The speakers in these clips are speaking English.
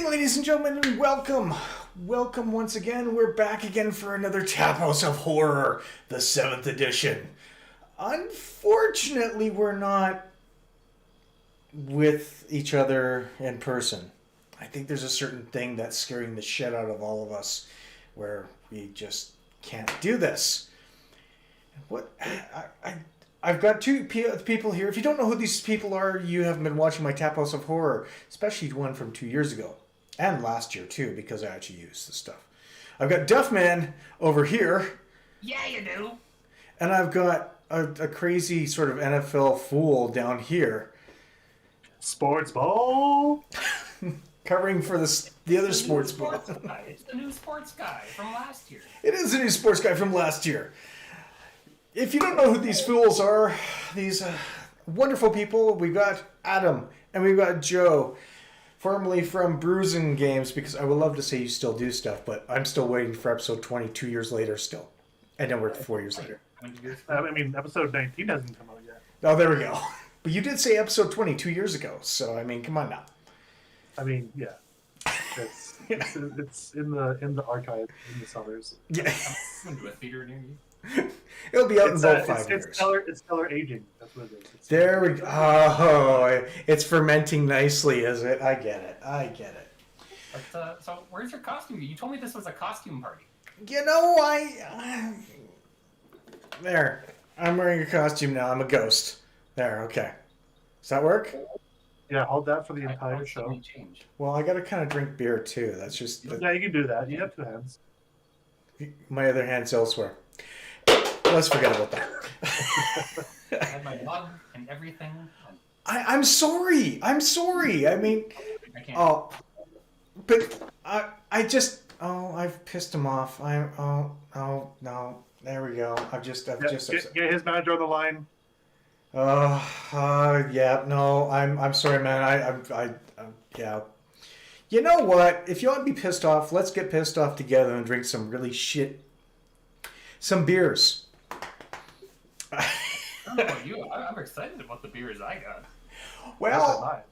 evening, ladies and gentlemen, and welcome. Welcome once again. We're back again for another Taphouse of Horror, the 7th edition. Unfortunately, we're not with each other in person. I think there's a certain thing that's scaring the shit out of all of us where we just can't do this. What? I've got two people here. If you don't know who these people are, you haven't been watching my Taphouse of Horror, especially one from 2 years ago. And last year, too, because I actually used the stuff. I've got Duffman over here. Yeah, you do. And I've got a crazy sort of NFL fool down here. Sports ball. Covering for the other sports ball. It's the new sports guy from last year. It is the new sports guy from last year. If you don't know who these fools are, these wonderful people, we've got Adam and we've got Joe, formerly from Brewing Games, because I would love to say you still do stuff, but I'm still waiting for episode 20 2 years later still. And then we're 4 years later. I mean, episode 19 hasn't come out yet. Oh, there we go. But you did say episode 20 2 years ago, so I mean, come on now. I mean, yeah. It's in the archive in the cellars. Yeah. I'm into a theater near you. It'll be out in about 5 years. It's stellar aging. That's what it is. There we go. Oh, it's fermenting nicely, is it? I get it. But, so where's your costume? You told me this was a costume party. You know, there. I'm wearing a costume now. I'm a ghost. There, okay. Does that work? Yeah, hold that for the entire show. Change. Well, I gotta kind of drink beer, too. That's just... Yeah, you can do that. You have two hands. My other hand's elsewhere. Let's forget about that. I had my mug and everything. I'm sorry. I mean... I can't. Oh, but I've pissed him off. No. There we go. Get his manager on the line. Yeah, no, I'm sorry, man. Yeah. You know what? If you want to be pissed off, let's get pissed off together and drink some really some beers. I don't know about you. I'm excited about the beers I got. Well,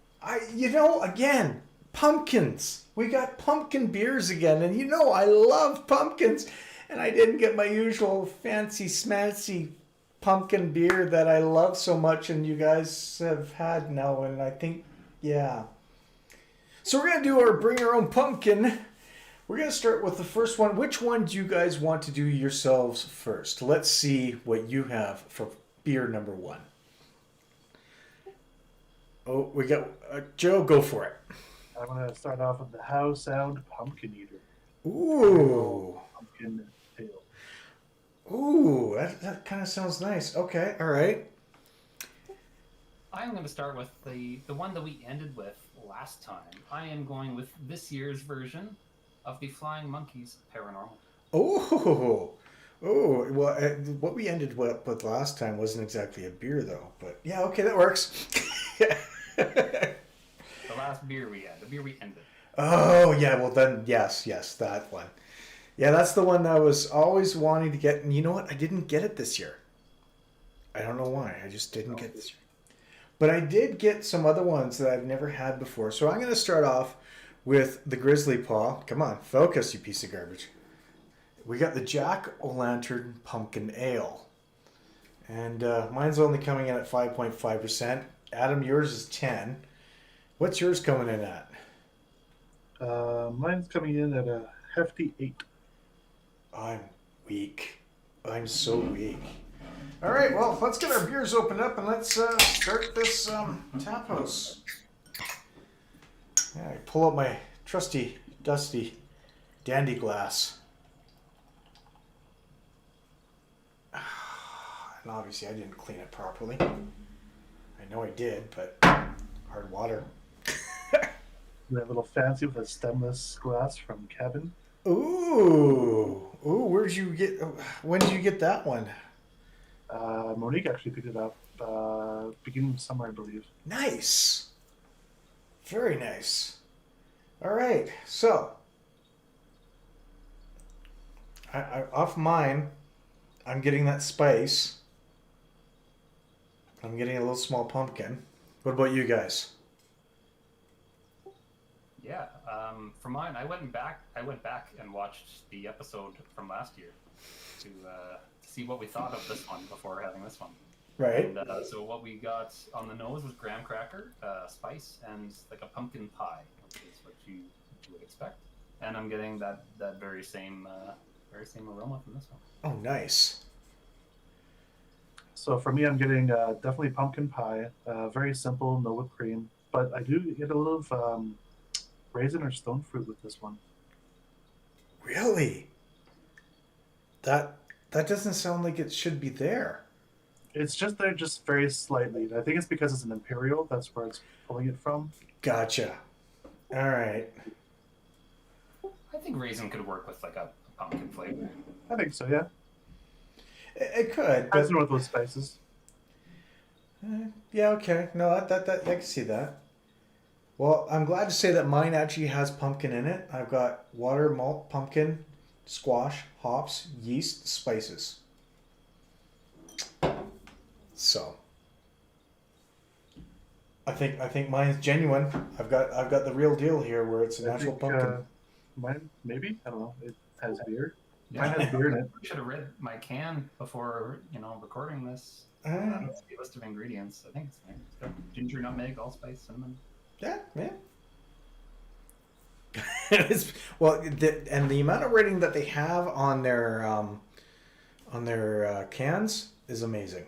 again, pumpkins. We got pumpkin beers again, and I love pumpkins, and I didn't get my usual fancy smancy pumpkin beer that I love so much, and you guys have had now, and I think, yeah. So we're going to do our bring our own pumpkin. We're going to start with the first one. Which one do you guys want to do yourselves first? Let's see what you have for beer number one. Oh, we got Joe, go for it. I'm going to start off with the House Sound Pumpkin Eater. Ooh. Pumpkin ale. Ooh, that kind of sounds nice. Okay, all right. I'm going to start with the one that we ended with last time. I am going with this year's version of the Flying Monkeys Paranormal. Oh, well, what we ended with last time wasn't exactly a beer, though. But yeah, okay, that works. The last beer we had, the beer we ended. Oh, yeah, well then, yes, that one. Yeah, that's the one that I was always wanting to get, and you know what? I didn't get it this year. I don't know why. I just didn't get it this year. But I did get some other ones that I've never had before. So I'm going to start off with the Grizzly Paw. Come on, focus, you piece of garbage. We got the Jack-o'-lantern Pumpkin Ale. And mine's only coming in at 5.5%. Adam, yours is 10. What's yours coming in at? Mine's coming in at a hefty 8. I'm weak. I'm so weak. All right, well, let's get our beers opened up and let's start this tap house. Yeah, I pull out my trusty, dusty, dandy glass. And obviously I didn't clean it properly. I know I did, but hard water. That little fancy with a stemless glass from Kevin. Ooh, when did you get that one? Monique actually picked it up beginning of summer, I believe. Nice. Very nice. All right, so I off mine, I'm getting that spice. I'm getting a little small pumpkin. What about you guys? Yeah. For mine, I went back and watched the episode from last year to see what we thought of this one before having this one. Right. And so what we got on the nose was graham cracker, spice, and like a pumpkin pie, which is what you would expect. And I'm getting that very same aroma from this one. Oh, nice. So for me, I'm getting definitely pumpkin pie. Very simple, no whipped cream, but I do get a little of raisin or stone fruit with this one. Really? That doesn't sound like it should be there. It's just there, just very slightly. I think it's because it's an imperial. That's where it's pulling it from. Gotcha. All right. I think raisin could work with like a pumpkin flavor. I think so. Yeah. It could, Has but to know with those spices. yeah, okay. No, that I can see that. Well, I'm glad to say that mine actually has pumpkin in it. I've got water, malt, pumpkin, squash, hops, yeast, spices. So, I think mine's genuine. I've got the real deal here, where it's a natural pumpkin. Mine, maybe, I don't know. It has beer. Yeah. Mine has beer in it. I should have read my can before recording this. Ah. It's the list of ingredients. I think it's fine. It's got ginger, nutmeg, allspice, cinnamon. Yeah. Well, and the amount of rating that they have on their cans is amazing.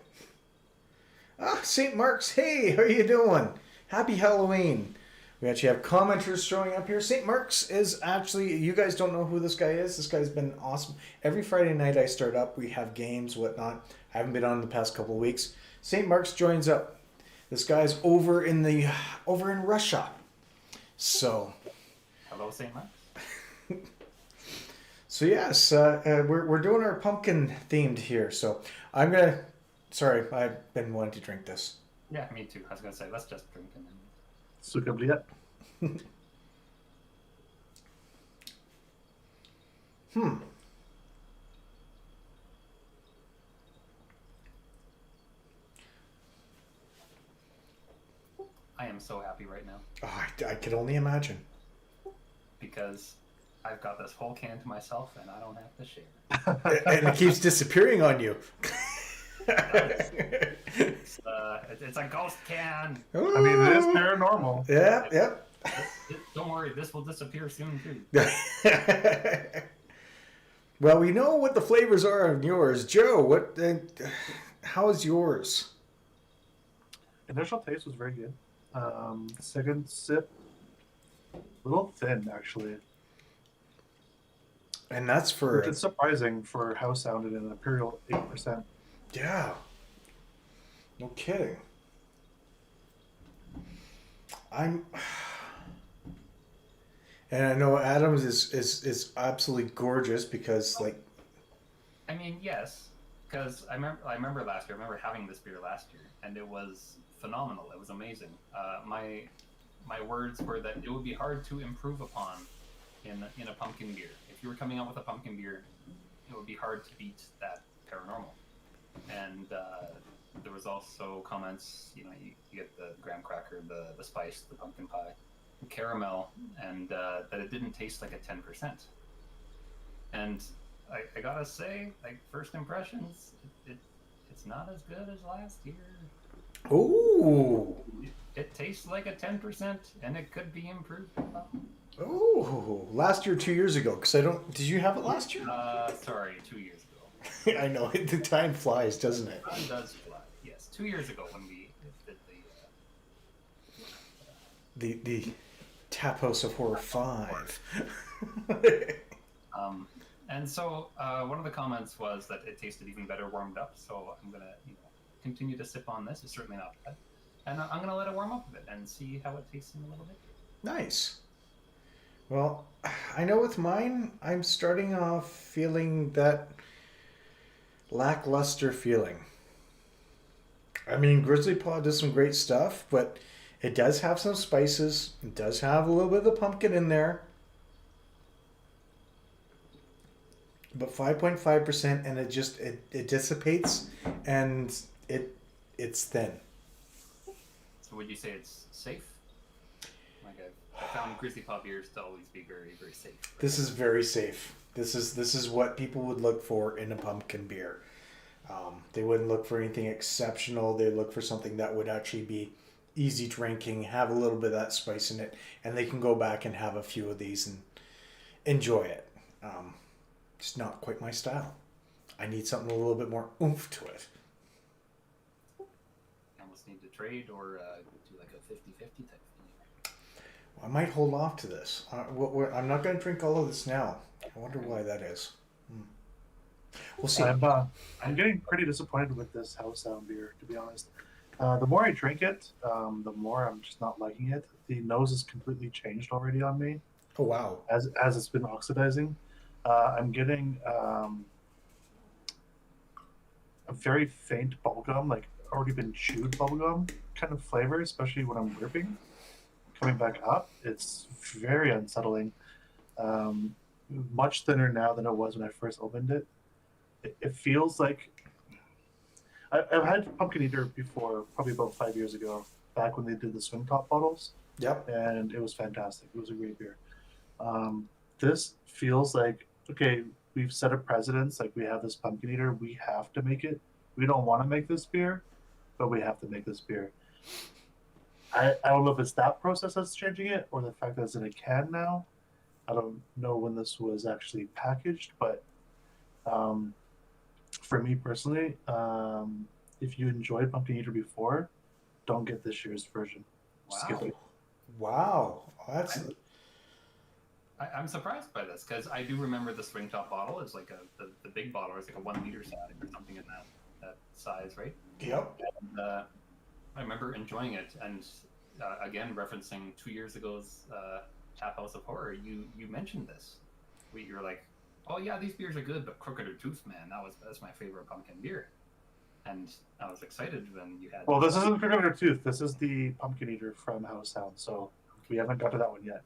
St. Mark's, hey, how are you doing? Happy Halloween. We actually have commenters showing up here. St. Mark's is actually, you guys don't know who this guy is. This guy's been awesome. Every Friday night I start up, we have games, whatnot. I haven't been on the past couple of weeks. St. Mark's joins up. This guy's over in Russia. So. Hello, St. Mark. So yes, we're doing our pumpkin themed here. So I'm gonna. Sorry, I've been wanting to drink this. Yeah, me too. I was gonna say let's just drink and then. Sukabliet. I am so happy right now Oh, I could only imagine. because I've got this whole can to myself and I don't have to share. And it keeps disappearing on you. It's a ghost can. I mean, it is paranormal. Yeah. Don't worry, this will disappear soon too. Well, we know what the flavors are on yours, Joe. How is yours? Initial taste was very good. Second sip, a little thin actually. And that's for Which is surprising for how sounded an imperial 8%. yeah. No kidding. And I know Adams is absolutely gorgeous because I mean, yes, because I remember last year. I remember having this beer last year, and it was phenomenal. It was amazing. My words were that it would be hard to improve upon in a pumpkin beer. If you were coming out with a pumpkin beer, it would be hard to beat that paranormal. And there was also comments. You get the graham cracker, the spice, the pumpkin pie, the caramel, and that it didn't taste like a 10%. And I gotta say, like first impressions, it's not as good as last year. ooh. It tastes like a 10%, and it could be improved upon. Ooh, last year, 2 years ago. Because I don't. Did you have it last year? Sorry, 2 years ago. I know the time flies, doesn't it? Time does fly. Yes, 2 years ago when we did The Taphouse of Horror V. And so one of the comments was that it tasted even better warmed up. So I'm gonna continue to sip on this. It's certainly not bad, and I'm gonna let it warm up a bit and see how it tastes in a little bit. Nice. Well, I know with mine, I'm starting off feeling that lackluster feeling. I mean, Grizzly Paw does some great stuff, but it does have some spices. It does have a little bit of the pumpkin in there. But 5.5%, and it dissipates, and it's thin. So would you say it's safe? Like I found Grizzly Paw beers to always be very, very safe. This is very safe. This is what people would look for in a pumpkin beer. They wouldn't look for anything exceptional. They look for something that would actually be easy drinking, have a little bit of that spice in it, and they can go back and have a few of these and enjoy it. It's not quite my style. I need something a little bit more oomph to it. I almost need to trade or do like a 50-50 type thing. I might hold off to this. I'm not going to drink all of this now. I wonder why that is. We'll see. I'm getting pretty disappointed with this house sound beer, to be honest. The more I drink it, the more I'm just not liking it. The nose has completely changed already on me. Oh, wow. As it's been oxidizing. I'm getting a very faint bubblegum, like already been chewed bubblegum kind of flavor, especially when I'm burping. Coming back up, it's very unsettling. Much thinner now than it was when I first opened it. It feels like I've had Pumpkin Eater before, probably about 5 years ago, back when they did the swing top bottles. Yep. And it was fantastic. It was a great beer. This feels like, okay, we've set a precedence. Like, we have this Pumpkin Eater. We have to make it. We don't want to make this beer, but we have to make this beer. I don't know if it's that process that's changing it or the fact that it's in a can now. I don't know when this was actually packaged, but for me personally, if you enjoyed Pumpkin Eater before, don't get this year's version. Skip it. Wow. That's... I'm surprised by this because I do remember the swing top bottle. It's like the big bottle. It's like a 1 liter size or something in that size, right? Yep. And, I remember enjoying it, and again referencing 2 years ago's Taphouse of Horror. You mentioned this. You were like, "Oh yeah, these beers are good, but Crooked Tooth, man, that's my favorite pumpkin beer." And I was excited when you had. Well, this isn't Crooked Tooth. This is the Pumpkin Eater from House Sound. So we haven't got to that one yet.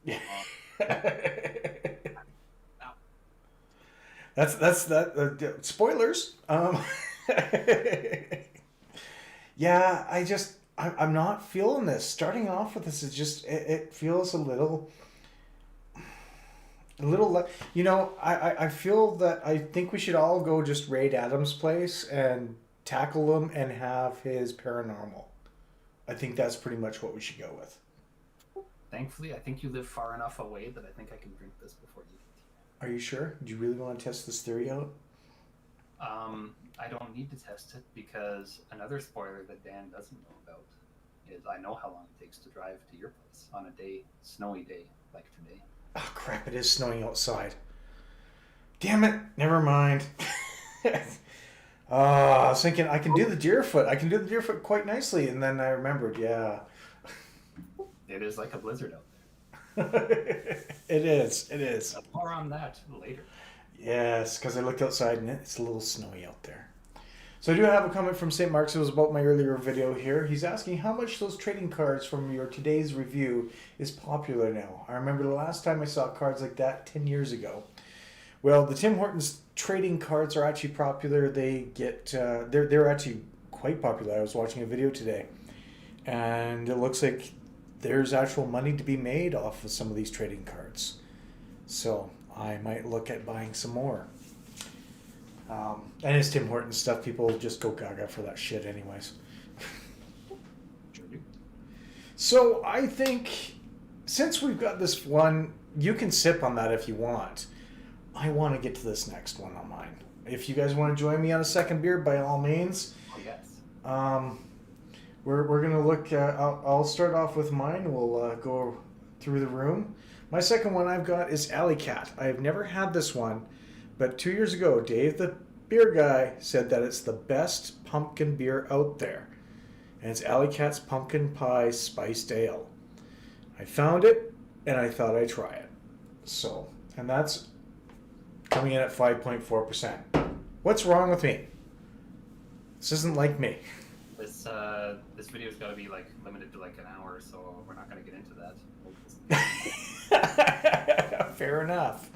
That's that. Spoilers. Yeah, I'm not feeling this. Starting off with this is just it feels a little. You know, I feel that I think we should all go just raid Adam's place and tackle him and have his paranormal. I think that's pretty much what we should go with. Thankfully, I think you live far enough away that I think I can drink this before you get Are you sure? Do you really want to test this theory out? I don't need to test it because another spoiler that Dan doesn't know about is I know how long it takes to drive to your place on a snowy day like today. Oh crap, it is snowing outside. Damn it, never mind. I was thinking I can do the Deerfoot. I can do the Deerfoot quite nicely, and then I remembered, yeah. It is like a blizzard out there. It is. More on that later. Yes, because I looked outside and it's a little snowy out there. So I do have a comment from St. Mark's. It was about my earlier video here. He's asking how much those trading cards from your today's review is popular now. I remember the last time I saw cards like that 10 years ago. Well, the Tim Hortons trading cards are actually popular. They get they're actually quite popular. I was watching a video today, and it looks like there's actual money to be made off of some of these trading cards. So I might look at buying some more. And it's Tim Hortons stuff. People just go gaga for that shit anyways. Sure do. So I think since we've got this one, you can sip on that if you want. I want to get to this next one on mine. If you guys want to join me on a second beer, by all means. Oh, yes. We're going to look at, I'll start off with mine. We'll go through the room. My second one I've got is Alley Cat. I have never had this one, but 2 years ago, Dave, the beer guy, said that it's the best pumpkin beer out there. And it's Alley Cat's Pumpkin Pie Spiced Ale. I found it, and I thought I'd try it. So, and that's coming in at 5.4%. What's wrong with me? This isn't like me. This video's got to be like limited to like an hour, so we're not going to get into that. Fair enough.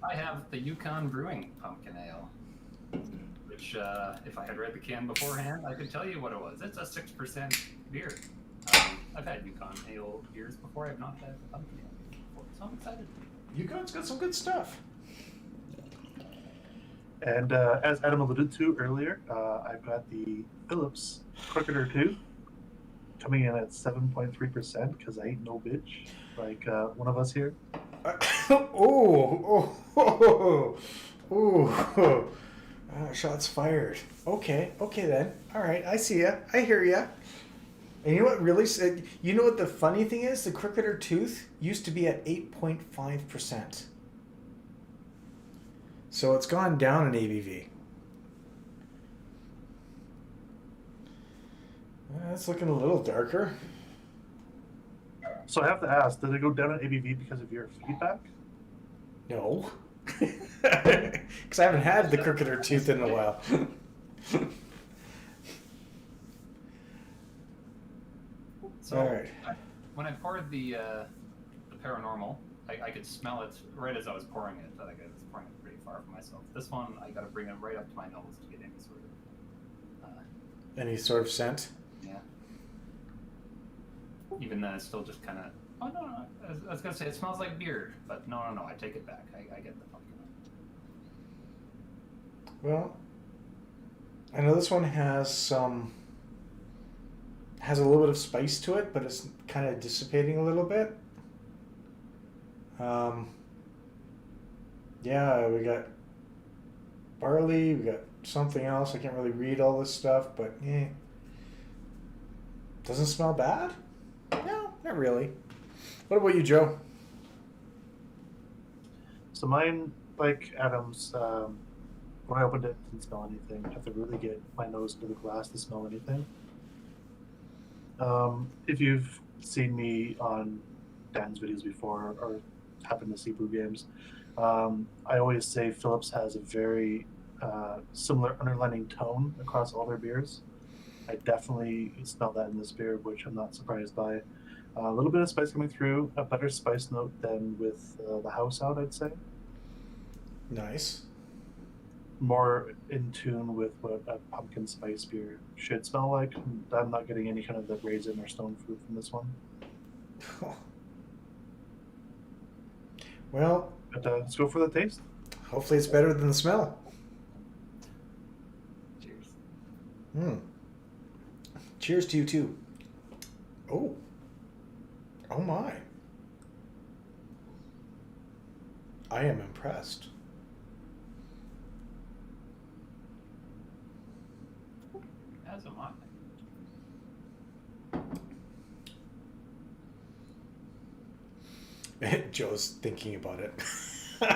I have the Yukon Brewing Pumpkin Ale, which if I had read the can beforehand, I could tell you what it was. It's a 6% beer. I've had Yukon ale beers before. I've not had a pumpkin ale beer before, so I'm excited. Yukon's got some good stuff. And as Adam alluded to earlier, I've got the Phillips Cricketer 2 coming in at 7.3% because I ain't no bitch like one of us here. Shots fired. Okay then. All right, I see ya. I hear ya. And you know what really? You know what the funny thing is? The Cricketer Tooth used to be at 8.5%. So it's gone down in ABV. It's looking a little darker. So I have to ask, did it go down in ABV because of your feedback? No. Because I haven't had the Cricketer Tooth in a while. So All right. when I poured the paranormal, I could smell it right as I was pouring it. Like I was pouring it pretty far from myself. This one, I got to bring it right up to my nose to get any sort of. Any sort of scent? Yeah. Even then, it's still just kind of. Oh no! I was gonna say it smells like beer, but no! I take it back. I get the pumpkin. Well, I know this one has a little bit of spice to it, but it's kind of dissipating a little bit. Yeah, we got barley, we got something else. I can't really read all this stuff, but doesn't smell bad? No, not really. What about you, Joe? So mine, like Adam's, when I opened it, didn't smell anything. I have to really get my nose to the glass to smell anything. If you've seen me on Dan's videos before or happen to see Brew Games, I always say Phillips has a very similar underlining tone across all their beers. I definitely smell that in this beer, which I'm not surprised by. A little bit of spice coming through, a better spice note than with the house out, I'd say. Nice. More in tune with what a pumpkin spice beer should smell like. I'm not getting any kind of the raisin or stone fruit from this one. Well, But let's go for the taste. hopefully it's better than the smell. Cheers. Cheers to you too. Oh my. I am impressed. As am I. Joe's thinking about it. Go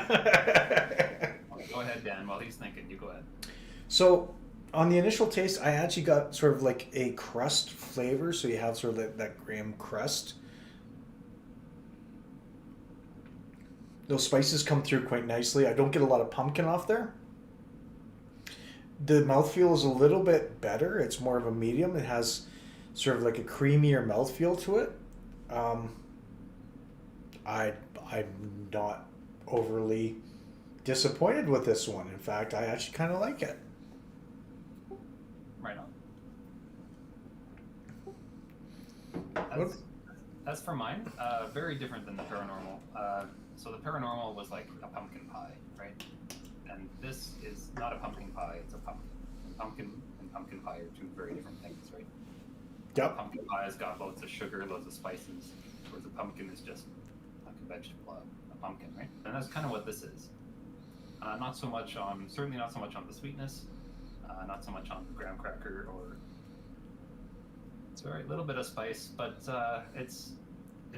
ahead, Dan. While he's thinking, you go ahead. So, on the initial taste, I actually got sort of like a crust flavor. So you have sort of that graham crust. Those spices come through quite nicely. I don't get a lot of pumpkin off there. The mouthfeel is a little bit better. It's more of a medium. It has sort of like a creamier mouthfeel to it. I'm not overly disappointed with this one. In fact, I actually kind of like it. Right on. As for mine, very different than the paranormal. So the paranormal was like a pumpkin pie, right? And this is not a pumpkin pie; it's a pumpkin. Pumpkin and pumpkin pie are two very different things, right? Yep. Pumpkin pie has got loads of sugar, loads of spices, whereas a pumpkin is just like a vegetable, a pumpkin, right? And that's kind of what this is. Certainly not so much on the sweetness, not so much on the graham cracker, or it's a very little bit of spice, but it's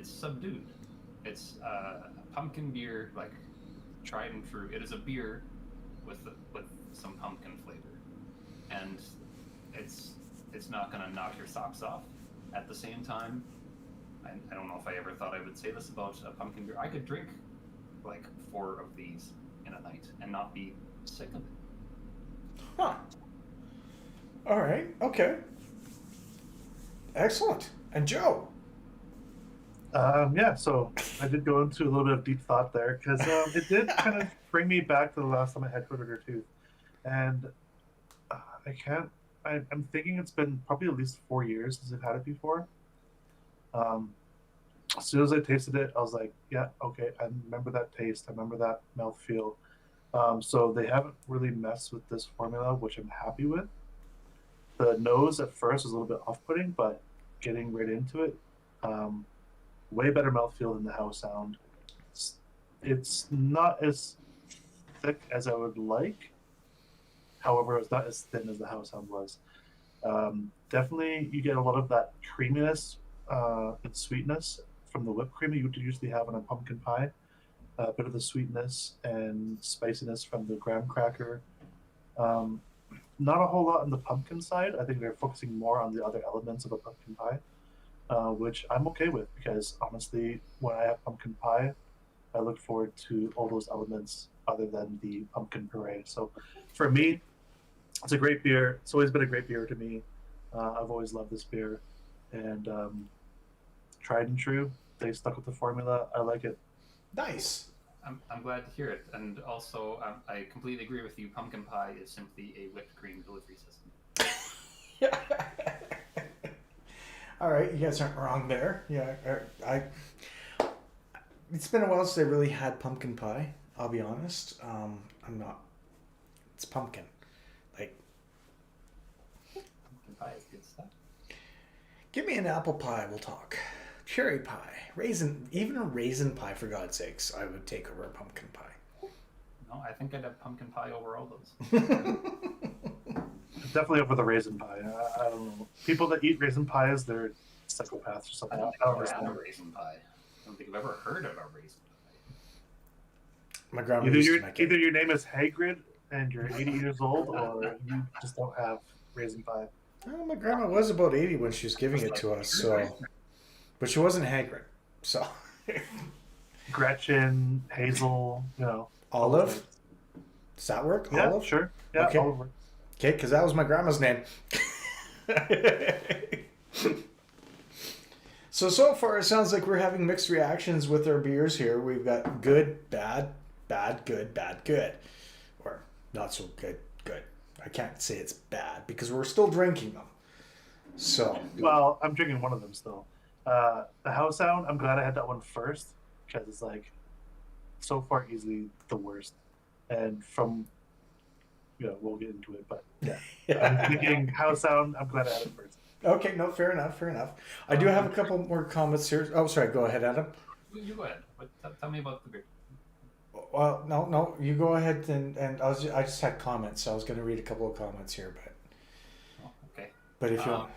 subdued. It's a pumpkin beer, like tried and true. It is a beer with some pumpkin flavor, and it's not gonna knock your socks off. At the same time, I don't know if I ever thought I would say this about a pumpkin beer. I could drink like 4 of these in a night and not be sick of it. Huh. All right. Okay. Excellent. And Joe? Yeah, so I did go into a little bit of deep thought there because it did kind of bring me back to the last time I had Cricketer Tooth. And I'm thinking it's been probably at least 4 years since I've had it before. As soon as I tasted it, I was like, yeah, okay, I remember that taste. I remember that mouthfeel. So they haven't really messed with this formula, which I'm happy with. The nose at first was a little bit off-putting, but getting right into it, um, way better mouthfeel than the house sound. It's not as thick as I would like. However, it's not as thin as the house sound was. Definitely, you get a lot of that creaminess and sweetness from the whipped cream that you would usually have on a pumpkin pie. A bit of the sweetness and spiciness from the graham cracker. Um, Not a whole lot on the pumpkin side. I think they're focusing more on the other elements of a pumpkin pie, which I'm okay with because honestly, when I have pumpkin pie, I look forward to all those elements other than the pumpkin puree. So for me, it's a great beer. It's always been a great beer to me. I've always loved this beer, and tried and true. They stuck with the formula. I like it. Nice. I'm glad to hear it, and also I completely agree with you. Pumpkin pie is simply a whipped cream delivery system. All right, you guys aren't wrong there. Yeah, I it's been a while since I really had pumpkin pie. I'll be honest. I'm not. It's pumpkin. Like, Pumpkin pie is good stuff. give me an apple pie. We'll talk. Cherry pie, raisin, even a raisin pie. For God's sakes, I would take over a pumpkin pie. No, I think I'd have pumpkin pie over all those. Definitely over the raisin pie. I don't know. People that eat raisin pies, they're psychopaths or I something. don't think I don't I've ever had a understand. raisin pie. I don't think I've ever heard of a raisin pie. My grandma Either used to your make it. either your name is Hagrid and you're 80 years old, or you just don't have raisin pie. Well, my grandma was about 80 when she was giving it to us, so. But she wasn't Hagrid, so. Gretchen, Hazel, Olive? Does that work? Yeah, Olive? sure. Yeah, Okay. Olive. Okay, because that was my grandma's name. So far it sounds like we're having mixed reactions with our beers here. We've got good, bad, bad, good, bad, good. Or not so good, good. I can't say it's bad because we're still drinking them. So, Well, I'm drinking one of them still. The house sound, I'm glad I had that one first because it's like so far easily the worst. And from, we'll get into it, but yeah. I'm thinking house sound, I'm glad I had it first. okay, no, fair enough, fair enough. I do have a couple more comments here. Oh, sorry, go ahead, Adam. You go ahead. Tell me about the beer. Well, no, you go ahead and I just had comments, so I was going to read a couple of comments here, but Oh, okay. if you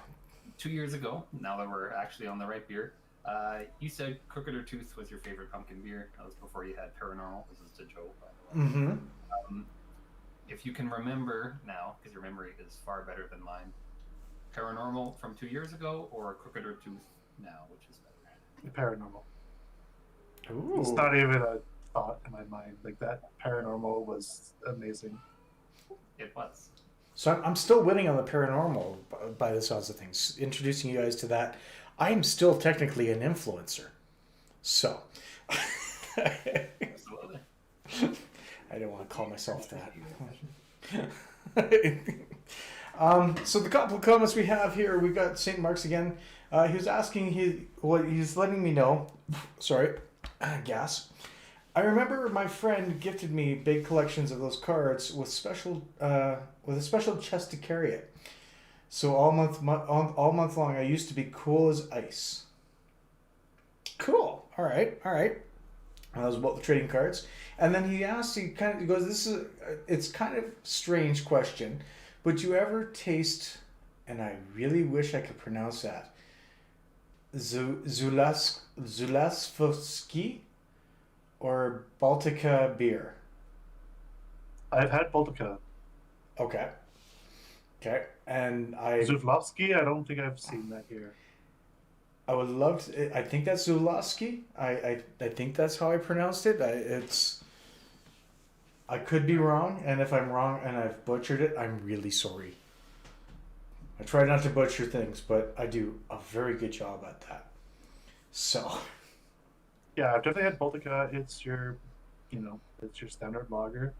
2 years ago, now that we're actually on the right beer, you said Crooked or Tooth was your favorite pumpkin beer. That was before you had Paranormal. This is to Joe, by the way. Mm-hmm. If you can remember now, because your memory is far better than mine, Paranormal from 2 years ago or Crooked or Tooth now, which is better? Paranormal. Ooh. It's not even a thought in my mind. Like that paranormal was amazing. It was. So I'm still winning on the paranormal by the sounds of things. Introducing you guys to that, I am still technically an influencer. So Absolutely. I don't want to call myself that. So the couple of comments we have here, we got St. Mark's again. He was asking, he's letting me know. Sorry, gas. I remember my friend gifted me big collections of those cards with a special chest to carry it. So all month long, I used to be cool as ice. Cool. All right. That was about the trading cards. And then he goes, it's kind of strange question, but you ever taste, and I really wish I could pronounce that, Zulaskovsky or Baltica beer? I've had Baltica. Okay. And Zuvlovsky, I don't think I've seen that here. I would love to. I think that's Zulasky. I think that's how I pronounced it. I could be wrong, and if I'm wrong and I've butchered it, I'm really sorry. I try not to butcher things, but I do a very good job at that. So. Yeah, I've definitely had Baltica. It's your standard lager.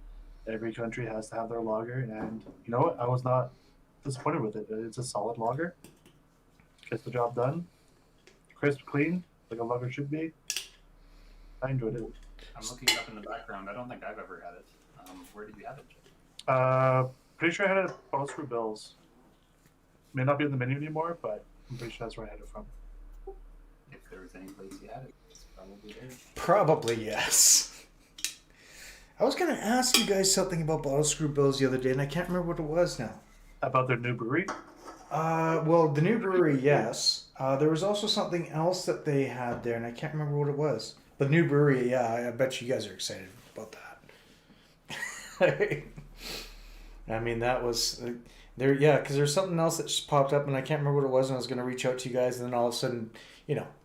Every country has to have their lager, and you know what? I was not disappointed with it. It's a solid lager. Gets the job done. crisp, clean, like a lager should be. I enjoyed it. I'm looking it up in the background. I don't think I've ever had it. Where did you have it? Pretty sure I had it at Bottle Screw Bills. May not be in the menu anymore, but I'm pretty sure that's where I had it from. If there was any place you had it, it's probably there. Probably yes. I was going to ask you guys something about Bottle Screw Bills the other day, and I can't remember what it was now. About their new brewery? Well, the new brewery, yes. There was also something else that they had there, and I can't remember what it was. The new brewery, yeah, I bet you guys are excited about that. I mean, that was there, yeah, because there's something else that just popped up, and I can't remember what it was, and I was going to reach out to you guys, and then all of a sudden,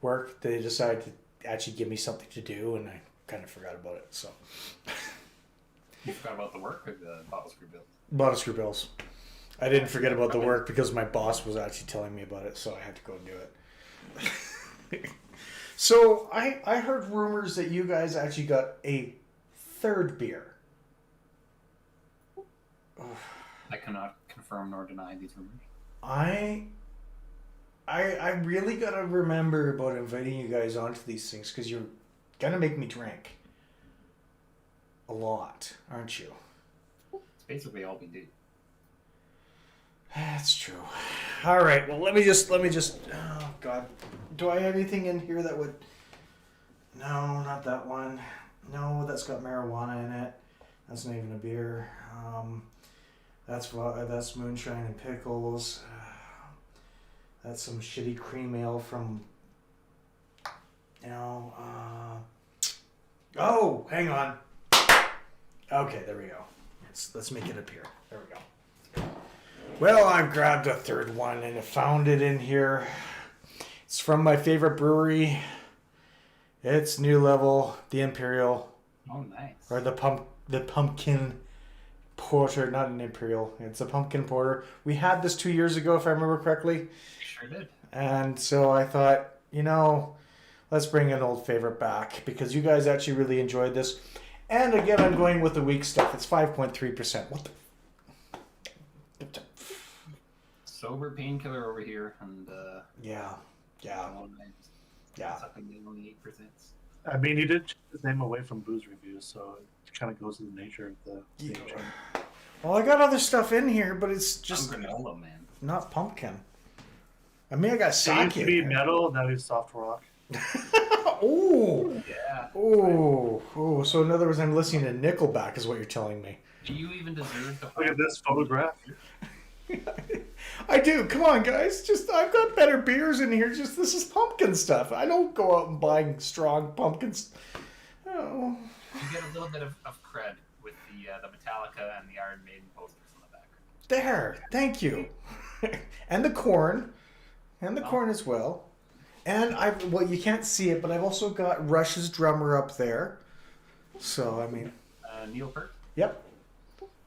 work, they decided to actually give me something to do, and I kind of forgot about it, so. You forgot about the work of the Bottle Screw Bills? Bottle Screw Bills. I didn't forget about the work because my boss was actually telling me about it, so I had to go and do it. So I heard rumors that you guys actually got a third beer. I cannot confirm nor deny these rumors. I really gotta remember about inviting you guys onto these things because you're gonna make me drink a lot, aren't you? It's basically all we do. That's true. All right. Well, let me just. Oh God, do I have anything in here that would? No, not that one. No, that's got marijuana in it. That's not even a beer. That's moonshine and pickles. That's some shitty cream ale from. Oh, hang on. Okay, there we go. Let's make it appear. There we go. Well, I've grabbed a third one and I found it in here. It's from my favorite brewery. It's New Level, the Imperial. Oh, nice. Or the pumpkin porter, not an Imperial. It's a pumpkin porter. We had this 2 years ago, if I remember correctly. Sure did. And so I thought, let's bring an old favorite back because you guys actually really enjoyed this. And again, I'm going with the weak stuff. It's 5.3%. What the? Sober painkiller over here, and Yeah. Sucking in on the 8%. I mean, he did change his name away from booze reviews, so it kind of goes to the nature of the name change. Well, I got other stuff in here, but it's just I'm granola, man. not pumpkin. I mean, I got He used sake. to be metal, now he's soft rock. Ooh. Yeah. Ooh. So in other words, I'm listening to Nickelback, is what you're telling me. Do you even deserve the? Look at this photograph. I do. Come on, guys. I've got better beers in here. This is pumpkin stuff. I don't go out and buying strong pumpkins. Oh. You get a little bit of cred with the Metallica and the Iron Maiden posters on the back. There. Thank you. And the corn. And the corn as well. And you can't see it, but I've also got Rush's drummer up there. So, I mean. Neil Peart? Yep.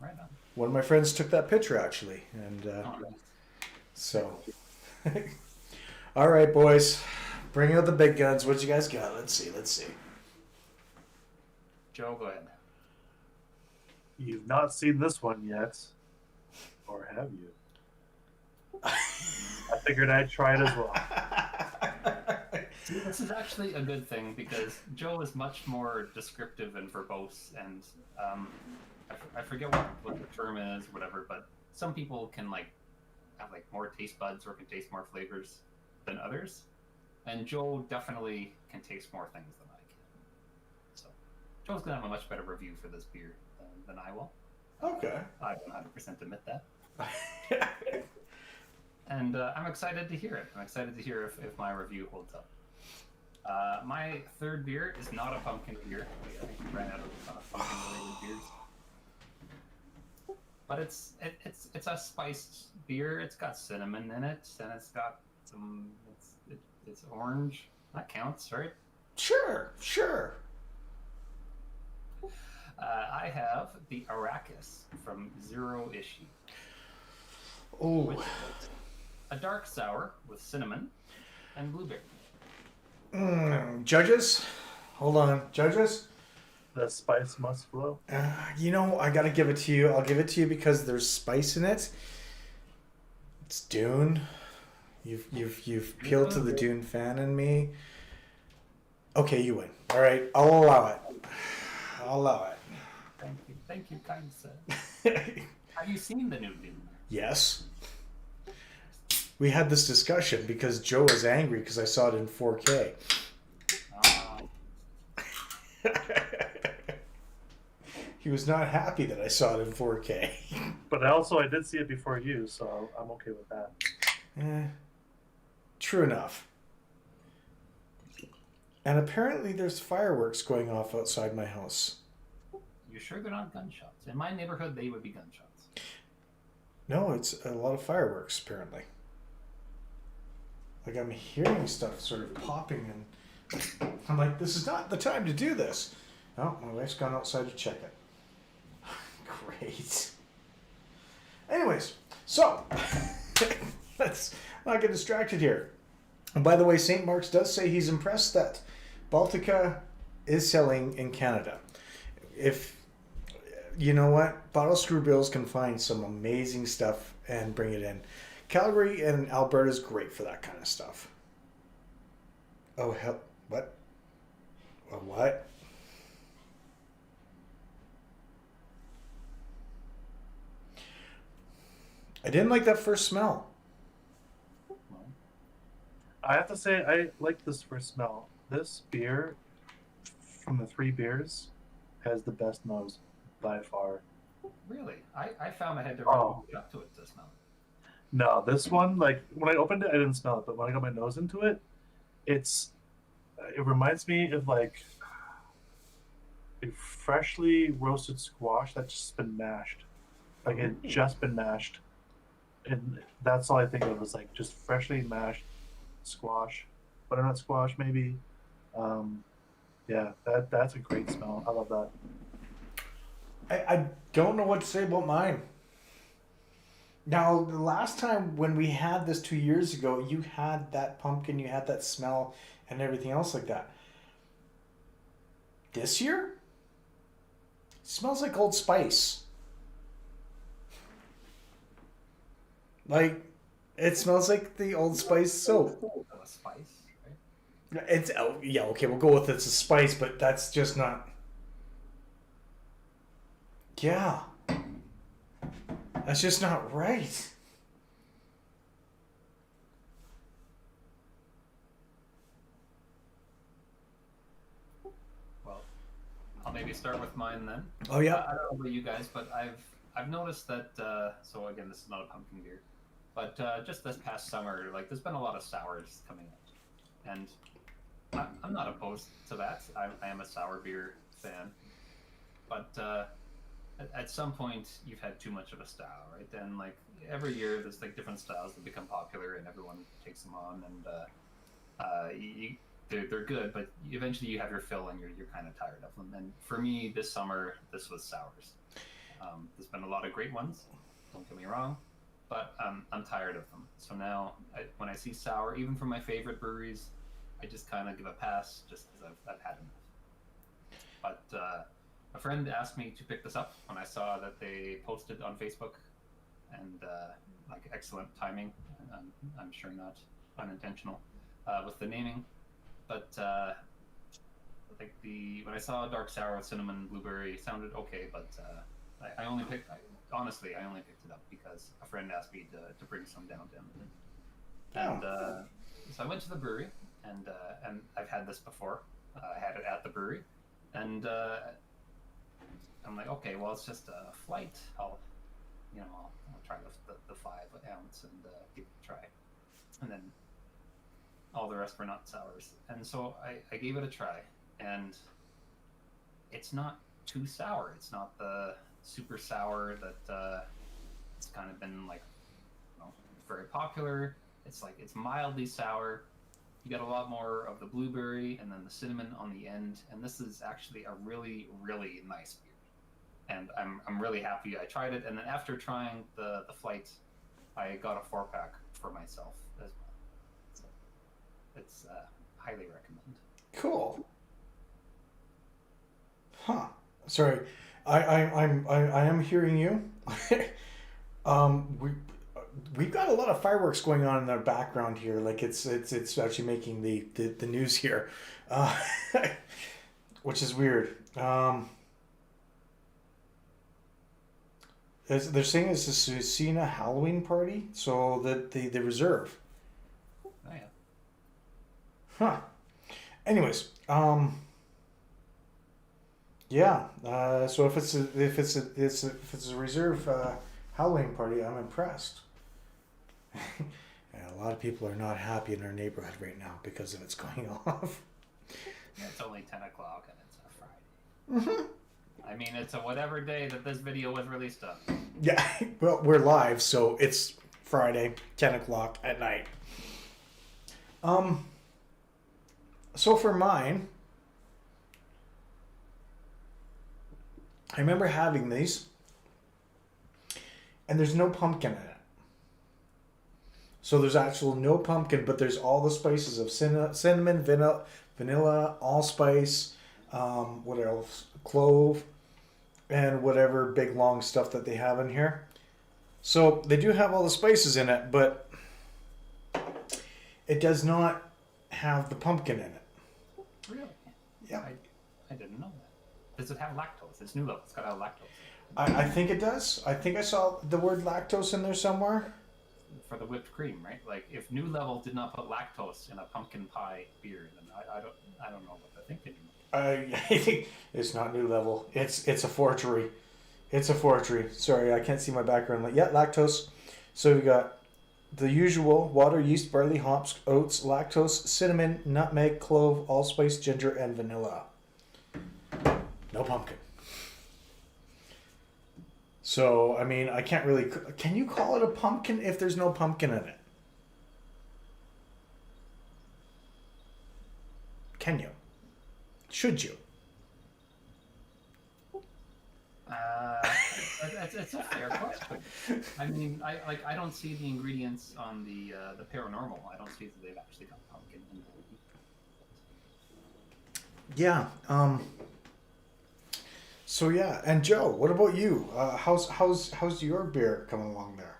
Right on. One of my friends took that picture, actually. And Nice. so. All right, boys. Bring out the big guns. What you guys got? Let's see. Joe, go ahead. You've not seen this one yet. Or have you? I figured I'd try it as well. See, this is actually a good thing because Joe is much more descriptive and verbose, and I forget what the term is, whatever. But some people can have more taste buds or can taste more flavors than others, and Joe definitely can taste more things than I can. So Joe's gonna have a much better review for this beer than I will. Okay. I 100% admit that. And I'm excited to hear it. I'm excited to hear if my review holds up. My third beer is not a pumpkin beer. I think we ran out of pumpkin-related beers. But it's a spiced beer. It's got cinnamon in it, and it's got some. It's orange. That counts, right? Sure. I have the Arrakis from Zero Issue. Oh. A dark sour with cinnamon and blueberry. Judges? Hold on. Judges? The spice must flow. I gotta give it to you. I'll give it to you because there's spice in it. It's Dune. You've appealed to the Dune fan in me. Okay, you win. All right, I'll allow it. I'll allow it. Thank you, kind sir. Have you seen the new Dune? Yes. We had this discussion because Joe was angry because I saw it in 4K. He was not happy that I saw it in 4K. But I did see it before you, so I'm okay with that. True enough. And apparently there's fireworks going off outside my house. You sure they're not gunshots? In my neighborhood, they would be gunshots. No, it's a lot of fireworks, apparently. Like, I'm hearing stuff sort of popping, and I'm like, this is not the time to do this. Oh, my wife's gone outside to check it. Great. Anyways, so, let's not get distracted here. And by the way, St. Mark's does say he's impressed that Baltica is selling in Canada. If, you know what, Bottle Screw Bills can find some amazing stuff and bring it in. Calgary and Alberta is great for that kind of stuff. Oh, hell, what? A what? I didn't like that first smell. I have to say, I like this first smell. This beer, from the 3 beers, has the best nose by far. Really? I found I had to really get up to it to smell it. No, this one, like, when I opened it, I didn't smell it, but when I got my nose into it, it reminds me of, like, a freshly roasted squash that's just been mashed. Like, it just been mashed. And that's all I think of is, like, just freshly mashed squash. Butternut squash, maybe. Yeah, that's a great smell. I love that. I don't know what to say about mine. Now, the last time when we had this 2 years ago, you had that pumpkin, you had that smell, and everything else like that. This year? It smells like Old Spice. Like, it smells like the Old Spice soap. A spice, right? It's, yeah, okay, we'll go with it's a spice, but that's just not... Yeah. That's just not right. Well, I'll maybe start with mine then. Oh, yeah. I don't know about you guys, but I've noticed that. So again, this is not a pumpkin beer, but just this past summer, like there's been a lot of sours coming out, and I'm not opposed to that. I am a sour beer fan, but at some point you've had too much of a style, right? And like every year there's like different styles that become popular and everyone takes them on, and they're good, but eventually you have your fill and you're kind of tired of them. And for me this summer, this was sours. There's been a lot of great ones, don't get me wrong, but I'm tired of them. So now when I see sour, even from my favorite breweries, I just kind of give a pass just because I've had enough. But a friend asked me to pick this up when I saw that they posted on Facebook, and like excellent timing. I'm sure not unintentional with the naming, but like when I saw dark sour with cinnamon blueberry, it sounded okay, but I only picked it up because a friend asked me to bring some down to him. And so I went to the brewery, and I've had this before. I had it at the brewery, and I'm like, okay, well, it's just a flight. I'll try the 5 ounce and give it a try. And then all the rest were not sours. And so I gave it a try, and it's not too sour. It's not the super sour that it's kind of been like, very popular. It's like, it's mildly sour. You get a lot more of the blueberry and then the cinnamon on the end. And this is actually a really, really nice beer. And I'm really happy I tried it. And then after trying the flight, I got a 4-pack for myself as well. So it's highly recommend. Cool. Huh. Sorry, I am hearing you. we've got a lot of fireworks going on in the background here. Like it's actually making the news here, uh, which is weird. They're saying it's a Susina Halloween party, so the reserve. Oh yeah. Huh. Anyways, yeah. So if it's a reserve Halloween party, I'm impressed. And a lot of people are not happy in our neighborhood right now because of it's going off. Yeah, it's only 10 o'clock and it's a Friday. I mean, it's a whatever day that this video was released on. Yeah. Well, we're live, so it's Friday, 10 o'clock at night. So for mine, I remember having these, and there's no pumpkin in it. So there's actual no pumpkin, but there's all the spices of cinnamon, vanilla, allspice, what else? Clove, and whatever big long stuff that they have in here. So they do have all the spices in it, but it does not have the pumpkin in it. Really? Yeah. I didn't know that. Does it have lactose? It's new level. It's got to have lactose. I think it does. I think I saw the word lactose in there somewhere. For the whipped cream, right? Like if New Level did not put lactose in a pumpkin pie beer, then I don't know what they're thinking. I think it's not New Level. It's a forgery. It's a forgery. Sorry, I can't see my background. Yeah, lactose. So we got the usual: water, yeast, barley, hops, oats, lactose, cinnamon, nutmeg, clove, allspice, ginger, and vanilla. No pumpkin. So, I mean, I can't really... Can you call it a pumpkin if there's no pumpkin in it? Can you? Should you? It's a fair question. I mean, I don't see the ingredients on the paranormal. I don't see that they've actually got pumpkin in it. Yeah. So yeah, and Joe, what about you? How's your beer coming along there?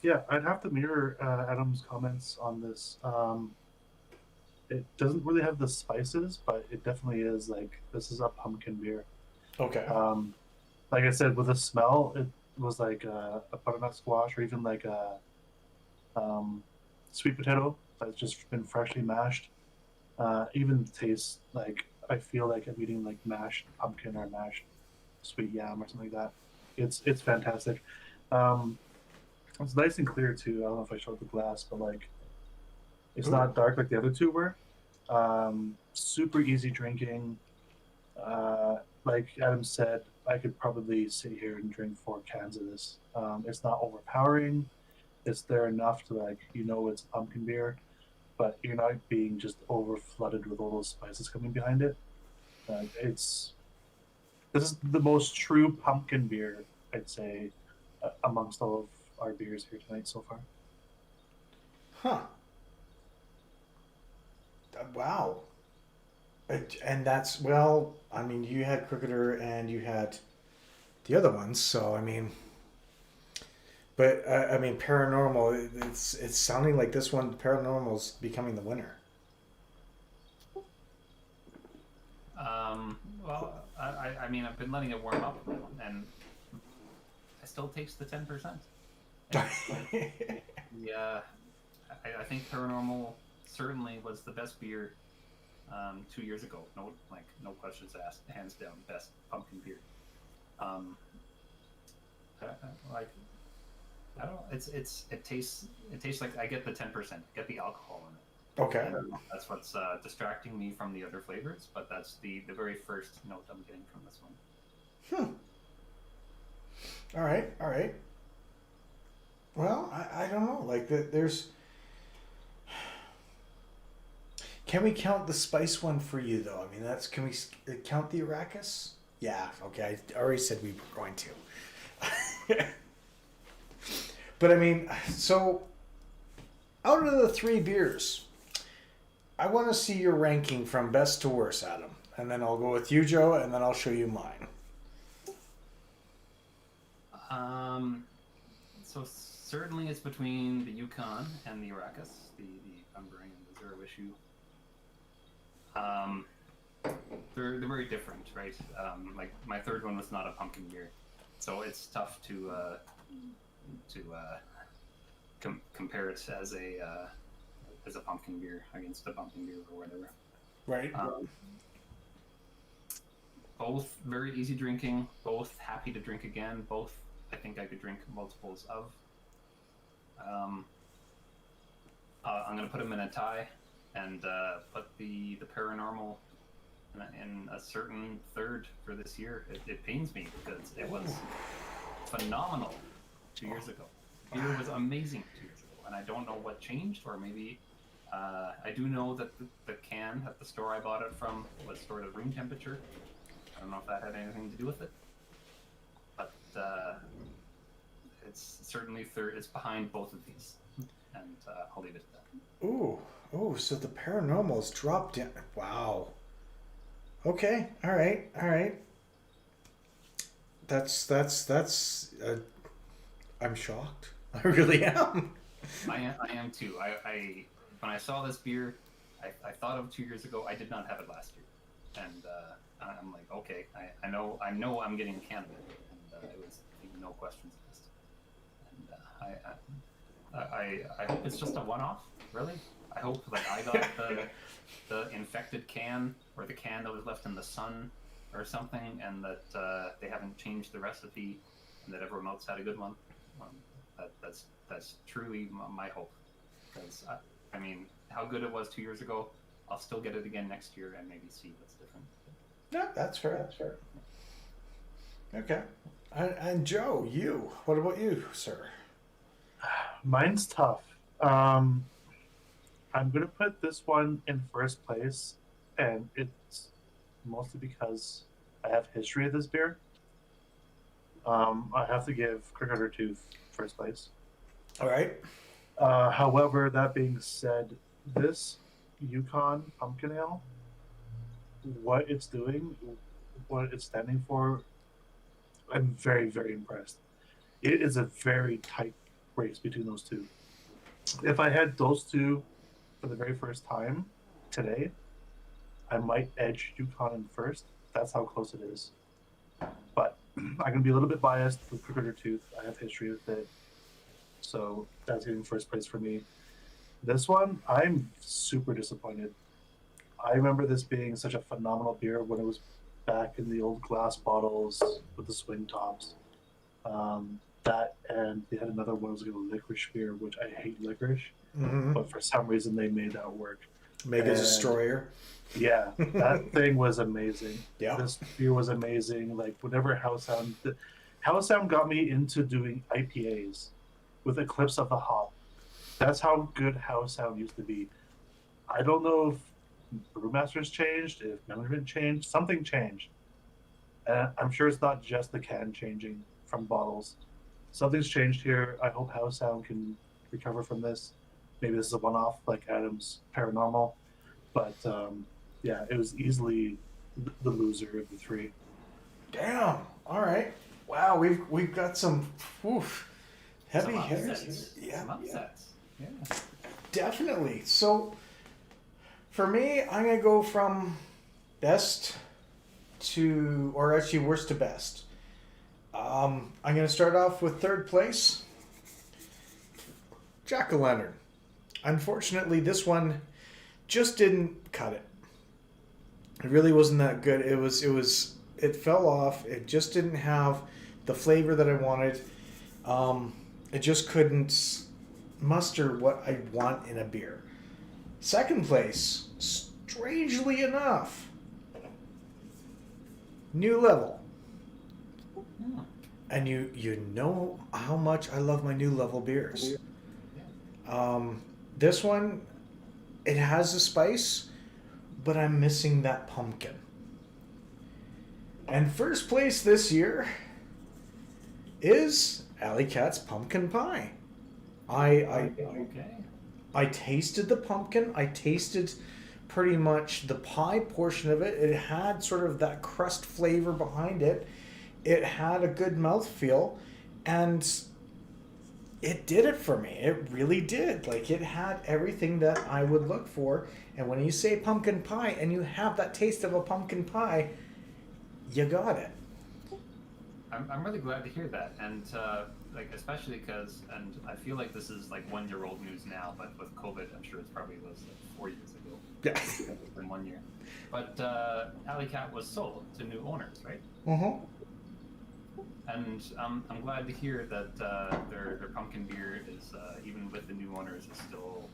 Yeah, I'd have to mirror Adam's comments on this. It doesn't really have the spices, but it definitely is like this is a pumpkin beer. Okay. Like I said, with the smell, it was like a butternut squash or even like a sweet potato that's just been freshly mashed. Even tastes like I feel like I'm eating like mashed pumpkin or mashed sweet yam or something like that. It's fantastic. It's nice and clear too. I don't know if I showed the glass, but like it's not dark like the other two were. Super easy drinking. Like Adam said, I could probably sit here and drink 4 cans of this. It's not overpowering. It's there enough to like it's pumpkin beer, but you're not being just over flooded with all those spices coming behind it. This is the most true pumpkin beer I'd say amongst all of our beers here tonight so far. Huh. Wow. And that's, well, I mean, you had Cricketer and you had the other ones, so I mean, but I mean, Paranormal, it's sounding like this one, Paranormal's becoming the winner. Well, I mean, I've been letting it warm up, and I still taste the 10%. Yeah, I think Paranormal certainly was the best beer 2 years ago. No questions asked. Hands down, best pumpkin beer. I don't know. It tastes like I get the 10%. I get the alcohol in it. Okay. And that's what's distracting me from the other flavors, but that's the very first note I'm getting from this one. All right. Well, I don't know. Like there's. Can we count the spice one for you though? I mean, can we count the Arrakis? Yeah. Okay. I already said we were going to. But I mean, so out of the 3 beers, I want to see your ranking from best to worst, Adam. And then I'll go with you, Joe, and then I'll show you mine. So certainly it's between the Yukon and the Arrakis, the Unbrewing and the Zero issue. They're very different, right? Like my third one was not a pumpkin beer, so it's tough to compare it as a pumpkin beer against a pumpkin beer or whatever. Right. Both very easy drinking, both happy to drink again, both I think I could drink multiples of. I'm going to put them in a tie and put the paranormal in a certain third for this year. It pains me because it was phenomenal 2 years ago. Beer was amazing 2 years ago, and I don't know what changed, or maybe I do know that the can at the store I bought it from was stored at room temperature. I don't know if that had anything to do with it, but it's certainly third. It's behind both of these, and I'll leave it at that. Ooh, so the paranormal's dropped in. Wow. Okay, all right. That's. I'm shocked. I really am. I am too. I when I saw this beer, I thought of 2 years ago. I did not have it last year, and I'm like, okay, I know I'm getting a can of it, and it was no questions asked. And I hope it's just a one-off. Really, I hope like I got the infected can, or the can that was left in the sun or something, and that they haven't changed the recipe, and that everyone else had a good one. That's truly my hope, because I mean, how good it was 2 years ago, I'll still get it again next year and maybe see what's different. Yeah, that's fair. Okay. And Joe, you. What about you, sir? Mine's tough. I'm gonna put this one in first place, and it's mostly because I have history of this beer. I have to give Cricket Tooth first place. All right. However, that being said, this Yukon Pumpkin Ale, what it's doing, what it's standing for, I'm very, very impressed. It is a very tight race between those two. If I had those two for the very first time today, I might edge Yukon in first. That's how close it is. But I can be a little bit biased with Cricket Tooth. I have history with it. So that's getting first place for me. This one, I'm super disappointed. I remember this being such a phenomenal beer when it was back in the old glass bottles with the swing tops. That, and they had another one, was like a licorice beer, which I hate licorice, but for some reason they made that work. Mega Destroyer. Yeah, that thing was amazing. Yeah. This beer was amazing. Like, whenever House Sound got me into doing IPAs with Eclipse of the Hop. That's how good House Sound used to be. I don't know if brewmasters changed, if management changed, something changed. And I'm sure it's not just the can changing from bottles. Something's changed here. I hope House Sound can recover from this. Maybe this is a one-off like Adam's Paranormal. But yeah, it was easily the loser of the three. Damn. All right. Wow, we've got some heavy hitters. Yeah. Some upsets. Yeah. Definitely. So for me, I'm gonna go from best to, or actually worst to best. I'm gonna start off with third place. Jack-o'-lantern. Unfortunately, this one just didn't cut it. It really wasn't that good. It fell off. It just didn't have the flavor that I wanted. It just couldn't muster what I want in a beer. Second place, strangely enough, New Level. And you know how much I love my New Level beers. This one, it has the spice, but I'm missing that pumpkin. And first place this year is Alley Cat's Pumpkin Pie. I tasted the pumpkin. I tasted pretty much the pie portion of it. It had sort of that crust flavor behind it. It had a good mouthfeel, and it did it for me. It really did. Like, it had everything that I would look for. And when you say pumpkin pie and you have that taste of a pumpkin pie, you got it. I'm really glad to hear that, and like especially because, and I feel like this is like 1 year old news now, but with COVID, I'm sure it's probably was like 4 years ago. Yeah. It's been 1 year, but Alley Cat was sold to new owners, right? Mm-hmm. And I'm glad to hear that their pumpkin beer is even with the new owners is still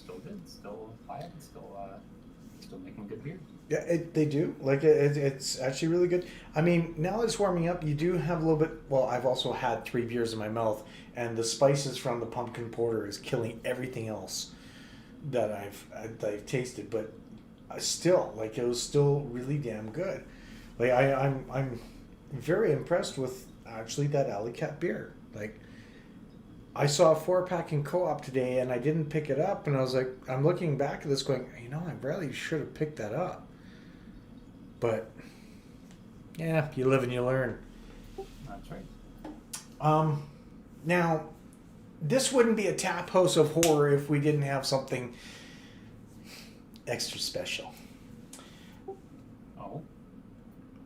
good, still viable, still making good beer. Yeah, they do. Like, it's actually really good. I mean, now that it's warming up, you do have a little bit... Well, I've also had 3 beers in my mouth, and the spices from the pumpkin porter is killing everything else that I've tasted. But still, like, it was still really damn good. Like, I'm very impressed with, actually, that Alley Cat beer. Like, I saw a 4-pack in Co-op today, and I didn't pick it up, and I was like, I'm looking back at this going, you know, I really should have picked that up. But, yeah, you live and you learn. That's right. Now, this wouldn't be a Taphouse of Horror if we didn't have something extra special. Oh.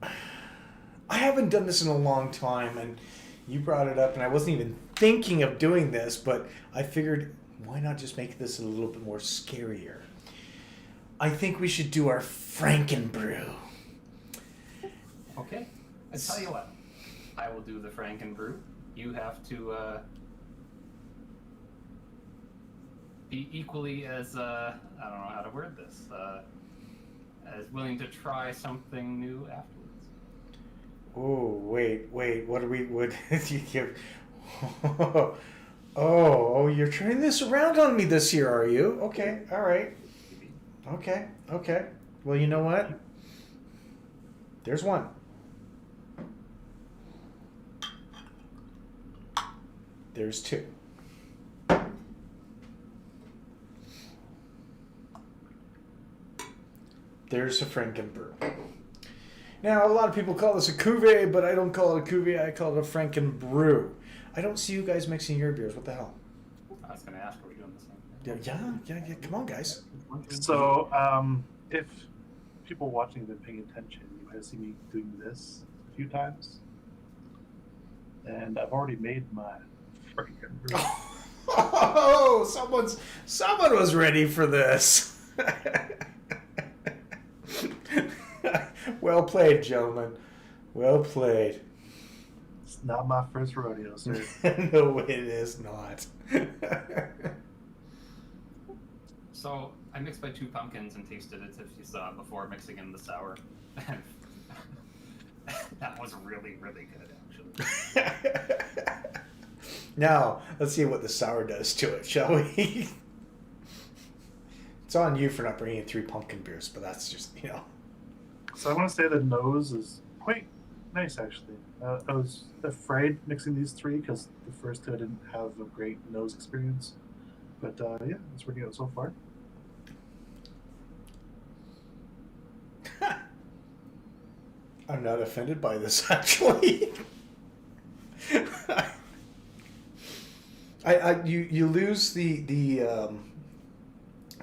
I haven't done this in a long time, and you brought it up, and I wasn't even thinking of doing this, but I figured, why not just make this a little bit more scarier? I think we should do our Frankenbrew. Okay. I tell you what, I will do the Frankenbrew. You have to be equally as I don't know how to word this, as willing to try something new afterwards. Oh, wait, what you give? Oh, you're turning this around on me this year, are you? Okay, all right. Okay. Well, you know what? There's one. There's 2. There's a Frankenbrew. Now, a lot of people call this a cuvee, but I don't call it a cuvee. I call it a Frankenbrew. I don't see you guys mixing your beers. What the hell? I was going to ask, are we doing the same thing? Yeah. Come on, guys. So, if people watching have been paying attention, you might have seen me doing this a few times. And I've already made my Frankenbrew. Oh, someone was ready for this. Well played, gentlemen. Well played. It's not my first rodeo, sir. No, it is not. So I mixed my 2 pumpkins and tasted it, if you saw, before mixing in the sour. That was really, really good, actually. Now, let's see what the sour does to it, shall we? It's on you for not bringing in 3 pumpkin beers, but that's just, So I want to say the nose is quite nice, actually. I was afraid mixing these 3 because the first 2 I didn't have a great nose experience. But yeah, it's working out so far. I'm not offended by this, actually. You lose the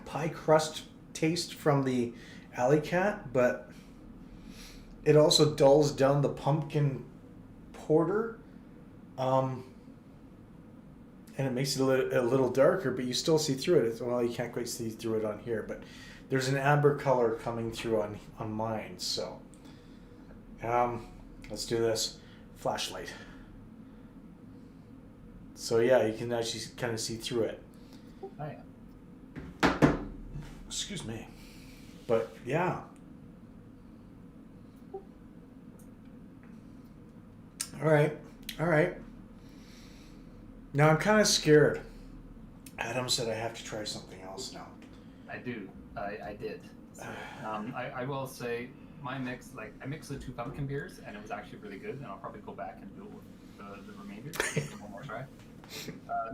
pie crust taste from the Alley Cat, but it also dulls down the pumpkin porter, and it makes it a little darker, but you still see through it. Well, you can't quite see through it on here, but there's an amber color coming through on mine. So let's do this. Flashlight. So yeah, you can actually kind of see through it. Oh, yeah. Excuse me. But yeah. All right. Now I'm kind of scared. Adam said I have to try something else now. I do. I did. So, I will say my mix, like I mixed the 2 pumpkin beers and it was actually really good, and I'll probably go back and do it with the remainder. Give it one more try.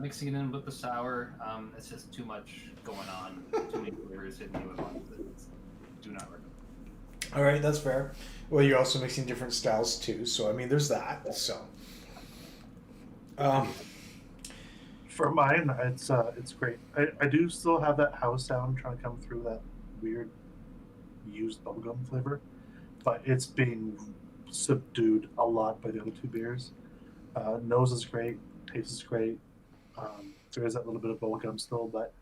Mixing it in with the sour, it's just too much going on. Too many flavors hitting you at once. Do not recommend. All right, that's fair. Well, you're also mixing different styles too, so I mean, there's that. So, For mine, it's great. I do still have that house sound trying to come through that weird used bubblegum flavor, but it's being subdued a lot by the other two beers. Nose is great, taste is great. There is that little bit of bubblegum still, but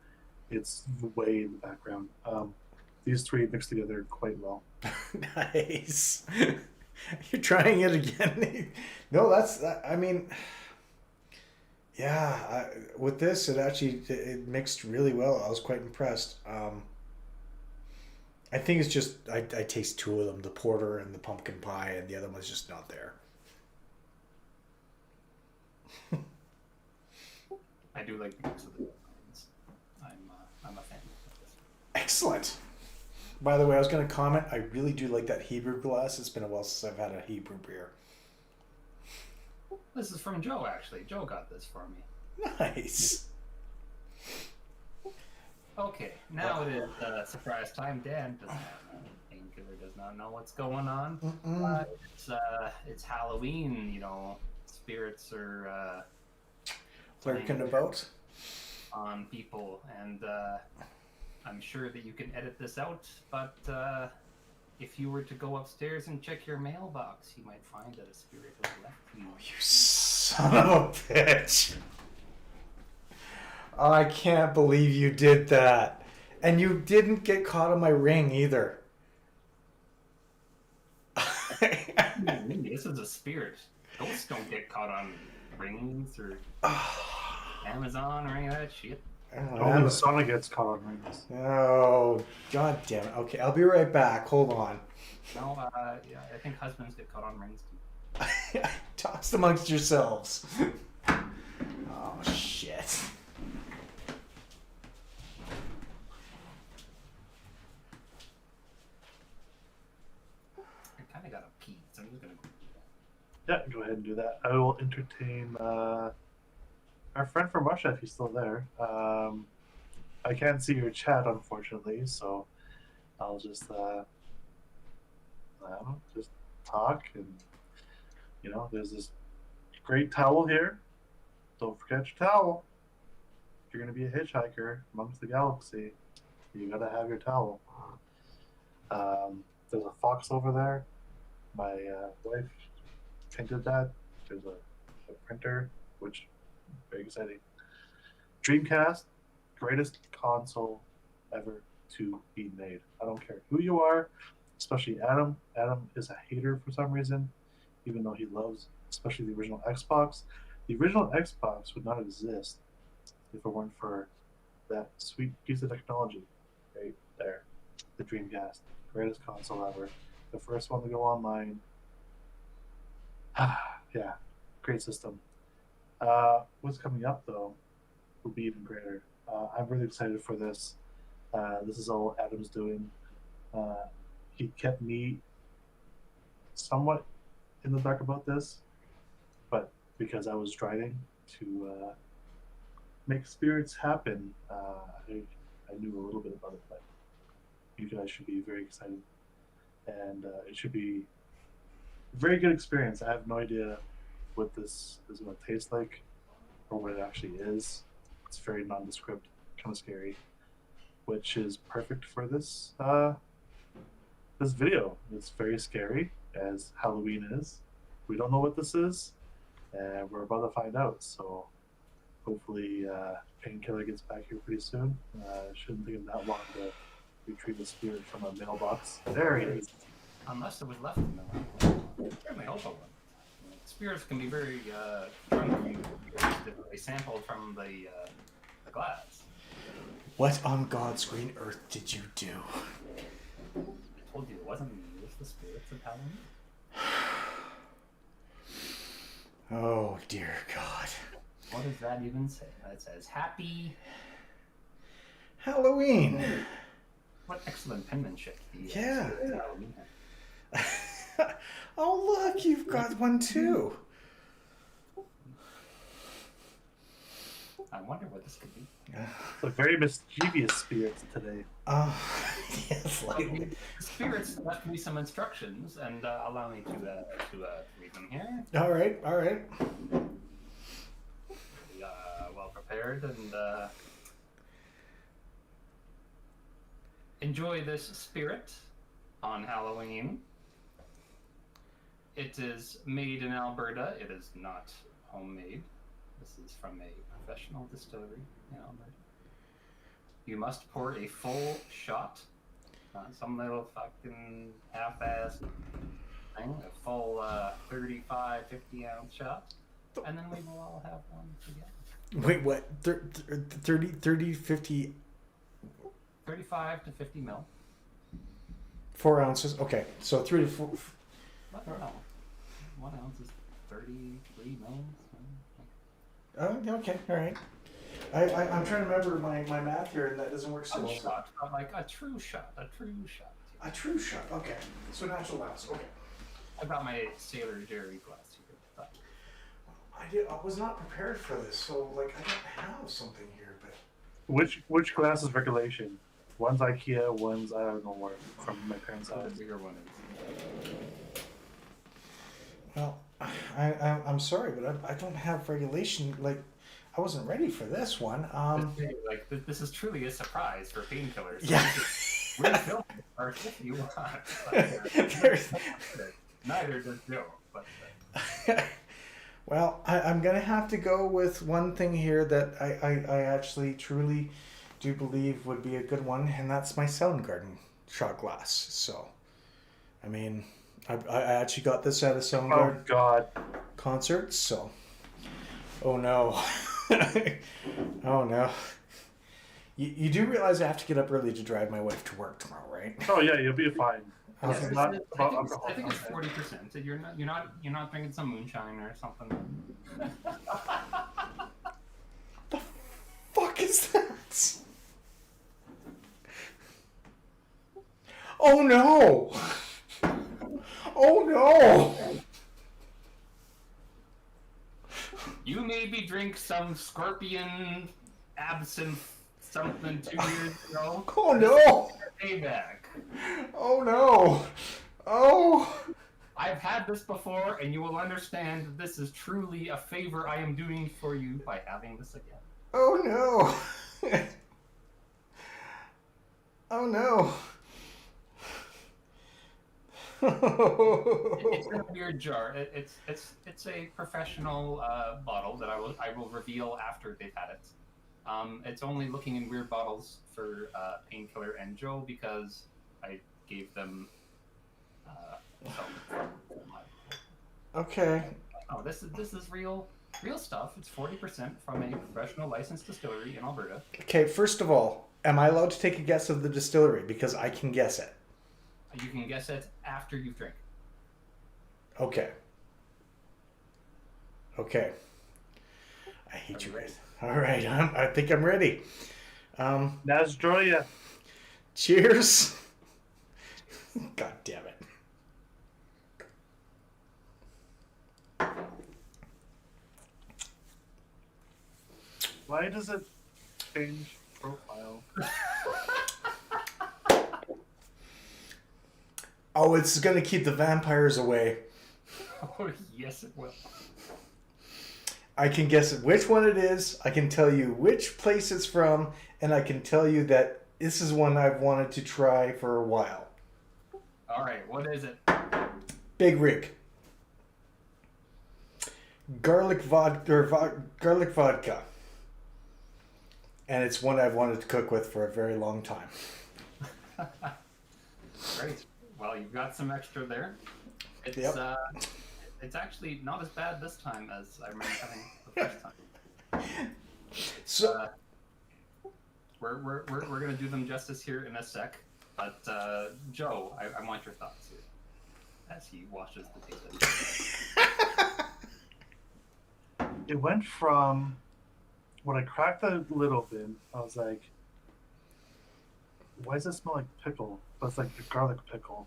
it's way in the background. These three mix together quite well. Nice. You're trying it again. No, that's that. I mean, yeah. With this, it mixed really well. I was quite impressed. I think it's just I taste two of them: the porter and the pumpkin pie, and the other one's just not there. I do like the mix of the wines. I'm a fan of this. Excellent. By the way, I was going to comment. I really do like that Hebrew glass. It's been a while since I've had a Hebrew beer. This is from Joe, actually. Joe got this for me. Nice. Okay, now it is surprise time. Dan does not know. Painkiller does not know what's going on. It's Halloween. You know, spirits are Lurking about. on people, and I'm sure that you can edit this out. But if you were to go upstairs and check your mailbox, you might find that a spirit has left you. You son of a bitch. I can't believe you did that. And you didn't get caught on my ring either. This is a spirit. Ghosts don't get caught on rings or Amazon or any of that shit. Only the Sonic gets caught on rings. Oh, god damn it. Okay, I'll be right back. Hold on. No, yeah, I think husbands get caught on rings too. Talks amongst yourselves. Oh, shit. I kind of got a pee, so I'm just gonna go. Yeah, go ahead and do that. I will entertain our friend from Russia if he's still there. I can't see your chat, unfortunately, so I'll just I don't know, just talk. And you know, there's this great towel here. Don't forget your towel. If you're gonna be a hitchhiker amongst the galaxy, you gotta have your towel. There's a fox over there. My wife painted that. There's a printer, which very exciting. Dreamcast, greatest console ever to be made. I don't care who you are, especially Adam. Adam is a hater for some reason, even though he loves, especially the original Xbox. The original Xbox would not exist if it weren't for that sweet piece of technology right there. The Dreamcast, greatest console ever. The first one to go online. Yeah, great system. What's coming up though will be even greater. I'm really excited for this. This is all Adam's doing. He kept me somewhat in the dark about this, but because I was driving to make spirits happen, I knew a little bit about it, but you guys should be very excited. And it should be a very good experience. I have no idea what this is going to taste like or what it actually is. It's very nondescript, kind of scary, which is perfect for this this video. It's very scary, as Halloween is. We don't know what this is, and we're about to find out. So hopefully Painkiller gets back here pretty soon. It shouldn't take him that long to retrieve the spirit from a mailbox. There he is. Unless it was left in the mailbox. Certainly hope it wasn't. Spirits can be very strong. They sampled from the glass. What on God's green earth did you do? I told you it wasn't me. It was the spirits of Halloween. Oh, dear God. What does that even say? That says happy Halloween. What excellent penmanship. Yeah. Halloween. Oh, look, you've got one too. I wonder what this could be. A very mischievous spirits today. Oh, yes, like... Spirits left me some instructions, and allow me to read them here. All right, all right. Well prepared. prepared and enjoy this spirit on Halloween. It is made in Alberta. It is not homemade. This is from a professional distillery in Alberta. You must pour a full shot, not some little fucking half-ass thing, a full 35, 50-ounce shot, and then we will all have one together. Wait, what? 30, 50... 35 to 50 mil. 4 ounces? Okay, so 3 to 4... What? No. 1 ounce is 33 mils. Oh, okay, all right. I'm trying to remember my math here, and that doesn't work so well. A shot, like a true shot, a true shot. A true shot, okay. So natural ounce, okay. I got my Sailor Jerry glass here. But... I was not prepared for this, so like I don't have something here, but Which glass is regulation? One's IKEA, one's I don't know where from my parents' the house. bigger one is. well, I'm sorry, but I don't have regulation. Like, I wasn't ready for this one. Like this is truly a surprise for painkillers. Yeah. We're filming our if you want. Neither does Joe. But, well, I'm gonna have to go with one thing here that I actually truly do believe would be a good one, and that's my Soundgarden shot glass. So, I mean, I actually got this at a Soundgarden Oh God! concert. So, oh no, oh no. You do realize I have to get up early to drive my wife to work tomorrow, right? Oh yeah, you'll be fine. Okay. It's not about I alcohol. think it's 40%. You're not drinking some moonshine or something. The fuck is that? Oh no! Oh no! You maybe drink some scorpion absinthe something 2 years ago. Oh no! Payback. Oh no! Oh! I've had this before, and you will understand that this is truly a favor I am doing for you by having this again. Oh no! Oh no! It's in a weird jar. It's a professional bottle that I will reveal after they've had it. It's only looking in weird bottles for Painkiller and Joe because I gave them some. Okay. Oh, this is real stuff. It's 40% from a professional licensed distillery in Alberta. Okay, first of all, am I allowed to take a guess of the distillery? Because I can guess it. You can guess it after you've drank. Okay. Okay. I hate you guys. All right, I think I'm ready. Nasdroya. Cheers. God damn it. Why does it change profile? Oh, it's going to keep the vampires away. Oh, yes, it will. I can guess which one it is. I can tell you which place it's from, and I can tell you that this is one I've wanted to try for a while. All right, what is it? Big Rig. Garlic vodka. And it's one I've wanted to cook with for a very long time. Great. Well, you've got some extra there. It's Yep. It's actually not as bad this time as I remember having the first time. So We're gonna do them justice here in a sec, but Joe, I want your thoughts here as he washes the table. It went from when I cracked the lid open, I was like, why does it smell like pickle? But it's like a garlic pickle.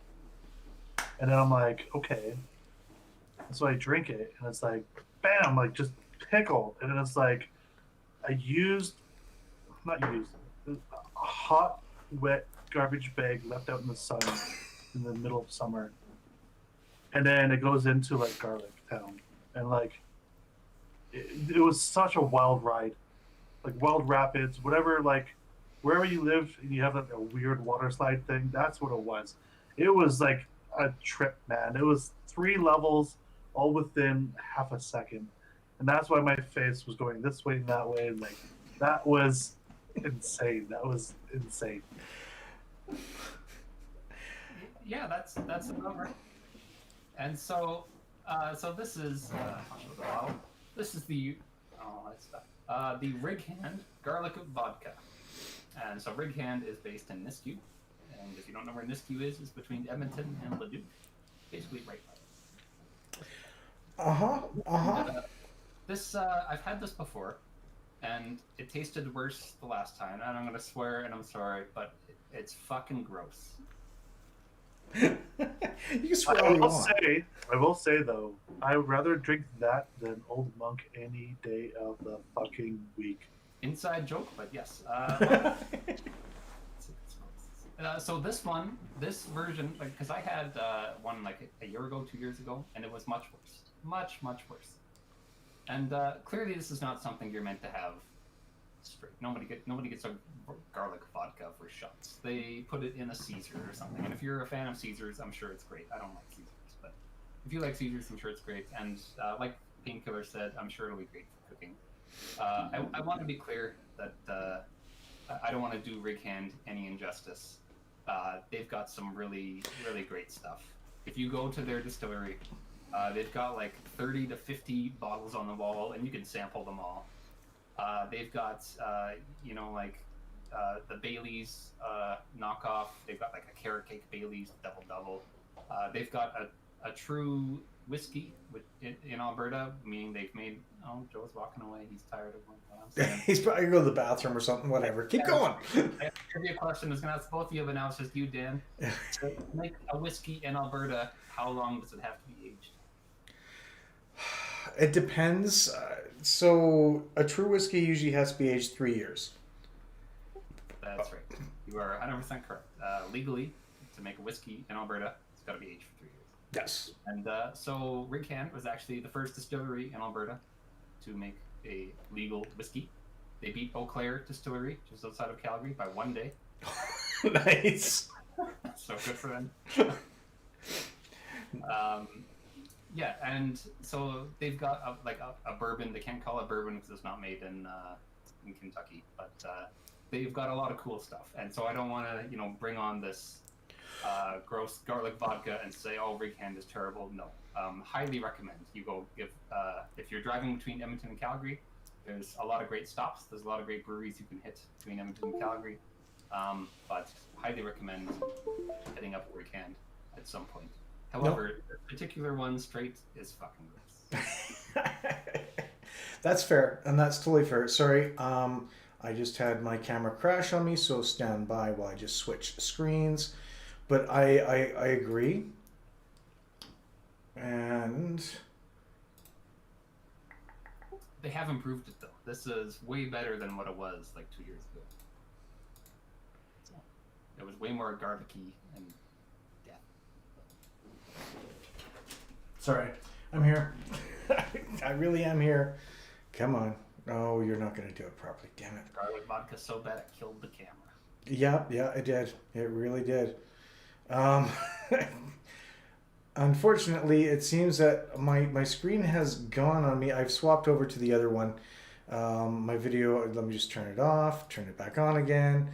And then I'm like, okay. So I drink it, and it's like, bam, like just pickle. And then it's like, a hot, wet garbage bag left out in the sun in the middle of summer. And then it goes into like garlic town. And like, it was such a wild ride. like Wild Rapids, whatever, like wherever you live and you have like a weird water slide thing. That's what it was. It was like a trip, man. It was 3 levels all within half a second, and that's why my face was going this way and that way. And like that was insane. That was insane. Yeah, that's about right. And so, so this is this is the the Rig Hand Garlic Vodka. And so Rig Hand is based in Nisku, and if you don't know where Nisku is, it's between Edmonton and Leduc, basically right by. This I've had this before, and it tasted worse the last time. And I'm gonna swear, and I'm sorry, but it's fucking gross. You can swear all you want. I will say though, I would rather drink that than Old Monk any day of the fucking week. Inside joke, but yes. So this version, like, because I had one like a year ago, 2 years ago, and it was much worse, much worse. And clearly, this is not something you're meant to have straight. Nobody gets a garlic vodka for shots. They put it in a Caesar or something. And if you're a fan of Caesars, I'm sure it's great. I don't like Caesars, but if you like Caesars, I'm sure it's great. And like Painkiller said, I'm sure it'll be great for cooking. I want to be clear that I don't want to do Rig Hand any injustice. They've got some really, really great stuff. If you go to their distillery, they've got like 30 to 50 bottles on the wall, and you can sample them all. They've got, the Bailey's knockoff. They've got like a carrot cake Bailey's double. They've got a true whiskey in Alberta, meaning they've made. Oh, Joe's walking away. He's tired of what I'm saying. He's probably going to go to the bathroom or something. Whatever. Keep going. I have a trivia question. I was going to ask both of you, but now it's just you, Dan. To make a whiskey in Alberta, how long does it have to be aged? It depends. So a true whiskey usually has to be aged 3 years. That's right. You are 100% correct. Legally, to make a whiskey in Alberta, it's got to be aged for 3 years. Yes. And so Rig Hand was actually the first distillery in Alberta to make a legal whiskey. They beat Eau Claire Distillery, just outside of Calgary, by 1 day. Nice. So good for them. Yeah, and so they've got a bourbon. They can't call it bourbon because it's not made in Kentucky, but they've got a lot of cool stuff. And so I don't want to bring on this gross garlic vodka and say, oh, Rig Hand is terrible. No, highly recommend you go give. If you're driving between Edmonton and Calgary, there's a lot of great stops. There's a lot of great breweries you can hit between Edmonton and Calgary. But highly recommend hitting up Rig Hand at some point. However, the particular one straight is fucking gross. That's fair, and that's totally fair. Sorry, I just had my camera crash on me, so stand by while I just switch screens. But I agree. And they have improved it though. This is way better than what it was like 2 years ago. It was way more garlicky and sorry, I'm here. I really am here. Come on. No, you're not going to do it properly. Damn it. Garlic vodka's so bad it killed the camera. Yeah, it did. It really did. Unfortunately, it seems that my screen has gone on me. I've swapped over to the other one. My video, let me just turn it off, turn it back on again.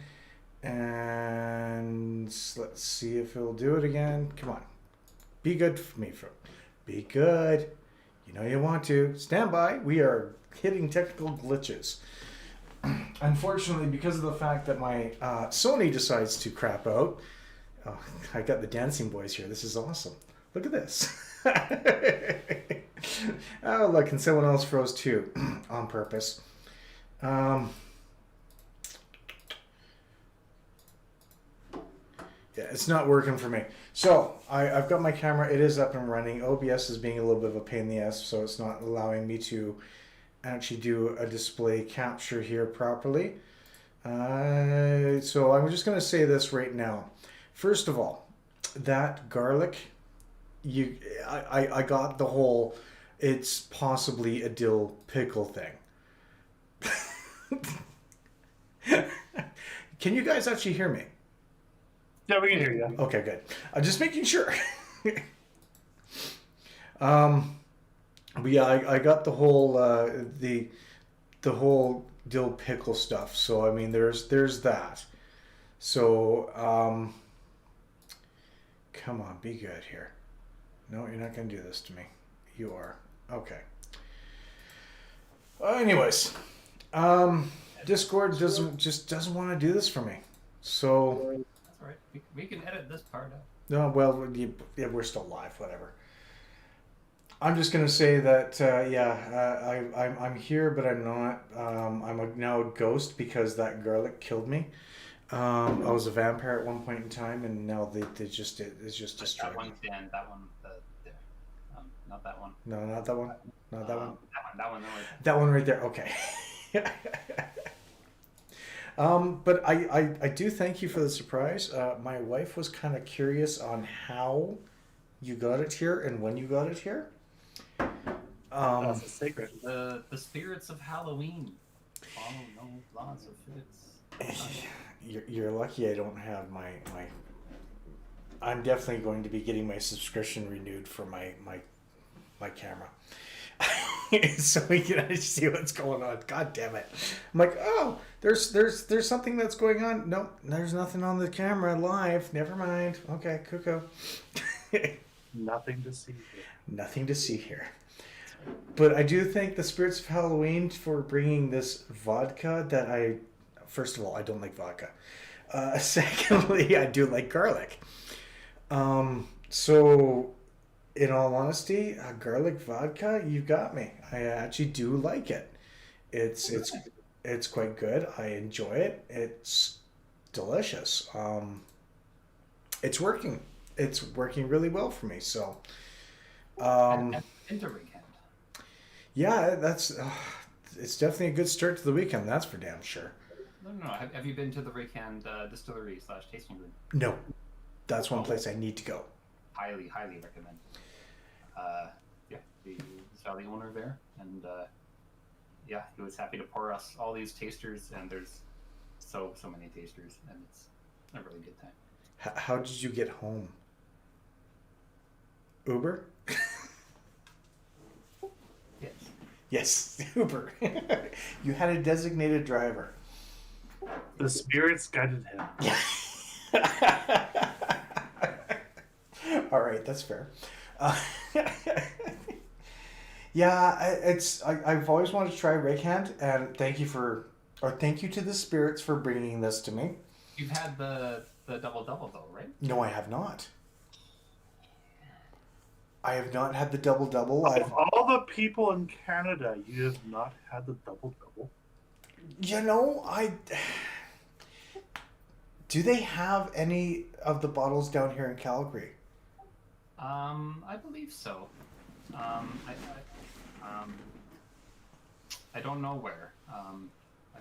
And let's see if it'll do it again. Come on. Be good for me, Be good. You know you want to. Stand by. We are hitting technical glitches. Unfortunately, because of the fact that my Sony decides to crap out. Oh, I got the dancing boys here. This is awesome. Look at this. Oh, look, and someone else froze too on purpose. Yeah, it's not working for me. So I've got my camera. It is up and running. OBS is being a little bit of a pain in the ass, so it's not allowing me to actually do a display capture here properly. So I'm just going to say this right now. First of all, that garlic, I got the whole, it's possibly a dill pickle thing. Can you guys actually hear me? Yeah, we can hear you. Okay, good. I'm just making sure. um, but yeah, I got the whole the whole dill pickle stuff. So I mean, there's that. So come on, be good here. No, you're not gonna do this to me. You are. Okay. Anyways, Discord doesn't want to do this for me. So That's all right. We can edit this part out. no, well, yeah, we're still live. Whatever. I'm just gonna say that I'm here, but I'm not. Now a ghost because that garlic killed me. I was a vampire at one point in time, and now it's just destroyed That me. one and that one. There. Not that one. No, not that one. Not that one. That one. That one right there. Okay. But I do thank you for the surprise. My wife was kind of curious on how you got it here and when you got it here. That's a secret. The spirits of Halloween. Follow no laws of physics. You're lucky I don't have my. I'm definitely going to be getting my subscription renewed for my camera. So we can actually see what's going on. God damn it! I'm like, oh, there's something that's going on. Nope, there's nothing on the camera live. Never mind. Okay, cuckoo. Nothing to see here. Nothing to see here. But I do thank the Spirits of Halloween for bringing this vodka that first of all, I don't like vodka. Secondly, I do like garlic. So in all honesty, a garlic vodka, you've got me. I actually do like it. It's quite good. I enjoy it. It's delicious. It's working. It's working really well for me. So, And into weekend. yeah, it's definitely a good start to the weekend. That's for damn sure. No. Have you been to the Raycand distillery / tasting room? No, that's one place I need to go. Highly recommend. Yeah, he's the owner there, and yeah, he was happy to pour us all these tasters, and there's so many tasters, and it's a really good time. How did you get home? Uber? Yes. Yes, Uber. You had a designated driver. The spirits guided him. All right, that's fair. Yeah, I've always wanted to try Raycand, and thank you to the spirits for bringing this to me. You've had the double though, right? No, I have not. I have not had the double. Of all the people in Canada, you have not had the double. You know, do they have any of the bottles down here in Calgary? I believe so. I don't know where. I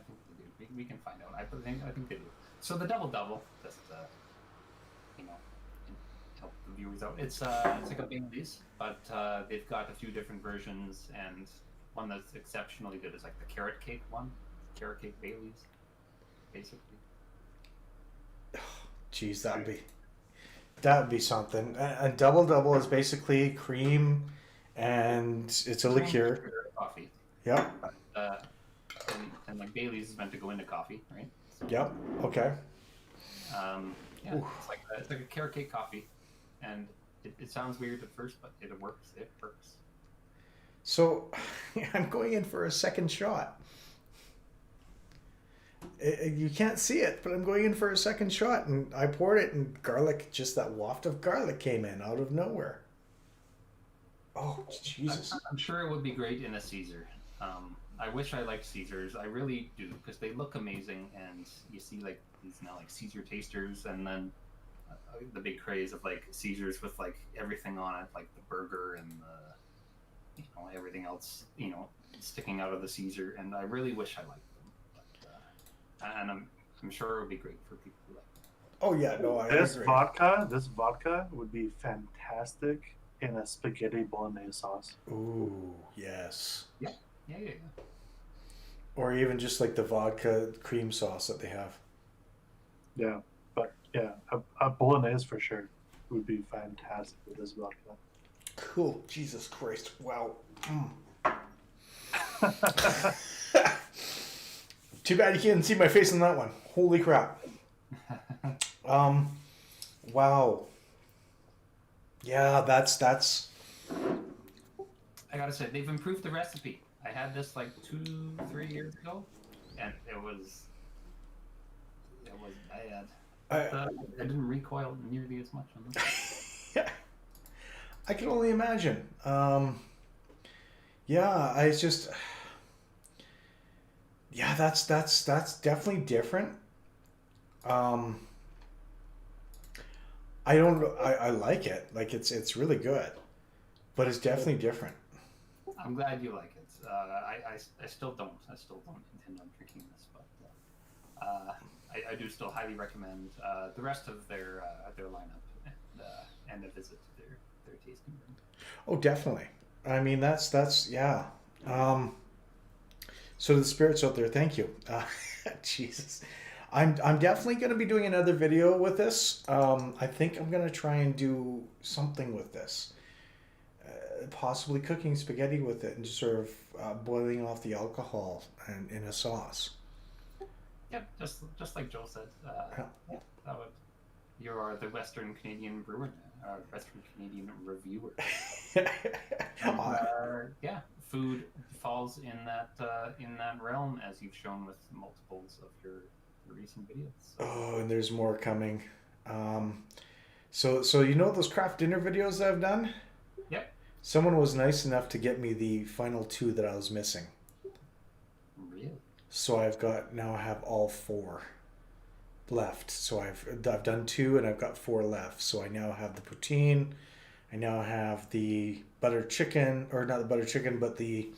think they do. We can find out. I think they do. So the double, just you know, help the viewers out. It's like a Baileys, but they've got a few different versions, and one that's exceptionally good is like the carrot cake one, carrot cake Baileys, basically. Jeez, that'd be something. A double is basically cream, and it's a liqueur. Coffee. Yep. And like Bailey's is meant to go into coffee, right? So, Yep. Okay. Yeah, it's like a carrot cake coffee, and it sounds weird at first, but it works. It works. So, I'm going in for a second shot. You can't see it, but I'm going in for a second shot, and I poured it, and just that waft of garlic came in out of nowhere. Oh, Jesus. I'm sure it would be great in a Caesar. I wish I liked Caesars. I really do, because they look amazing, and you see like these now like Caesar tasters, and then the big craze of like Caesars with like everything on it, like the burger and the everything else sticking out of the Caesar, and I really wish I liked them. But, and I'm sure it would be great for people who like them. Oh yeah, no, I This agree. this vodka would be fantastic in a spaghetti bolognese sauce. Ooh, yes. Yeah. Or even just like the vodka cream sauce that they have. Yeah, but yeah, a bolognese for sure would be fantastic with this vodka. Cool. Jesus Christ. Wow. Too bad you can't see my face on that one. Holy crap. Wow. Yeah, that's I gotta say, they've improved the recipe. I had this like 2-3 years ago, and it was bad. I I didn't recoil nearly as much on this. I can only imagine. Yeah, I just yeah, that's definitely different. Um, I don't know. I like it. Like it's really good, but it's definitely different. I'm glad you like it. I still don't. I still don't intend on drinking this, but I do still highly recommend the rest of their lineup and a visit to their tasting room. Oh, definitely. I mean, that's yeah. So to the spirits out there, thank you. Jesus, I'm definitely going to be doing another video with this. I think I'm going to try and do something with this. Possibly cooking spaghetti with it and just sort of boiling off the alcohol and in a sauce. Yep, just like Joel said, Yeah. that would. You are the Western Canadian brewer, Western Canadian reviewer. And, yeah, food falls in that realm, as you've shown with multiples of your recent videos. So. Oh, and there's more coming. So you know those craft dinner videos that I've done? Yep. Someone was nice enough to get me the final 2 that I was missing. Really? So now I have all 4 left. So I've done 2 and I've got 4 left. So I now have the poutine. I now have the butter chicken, or not the butter chicken, but the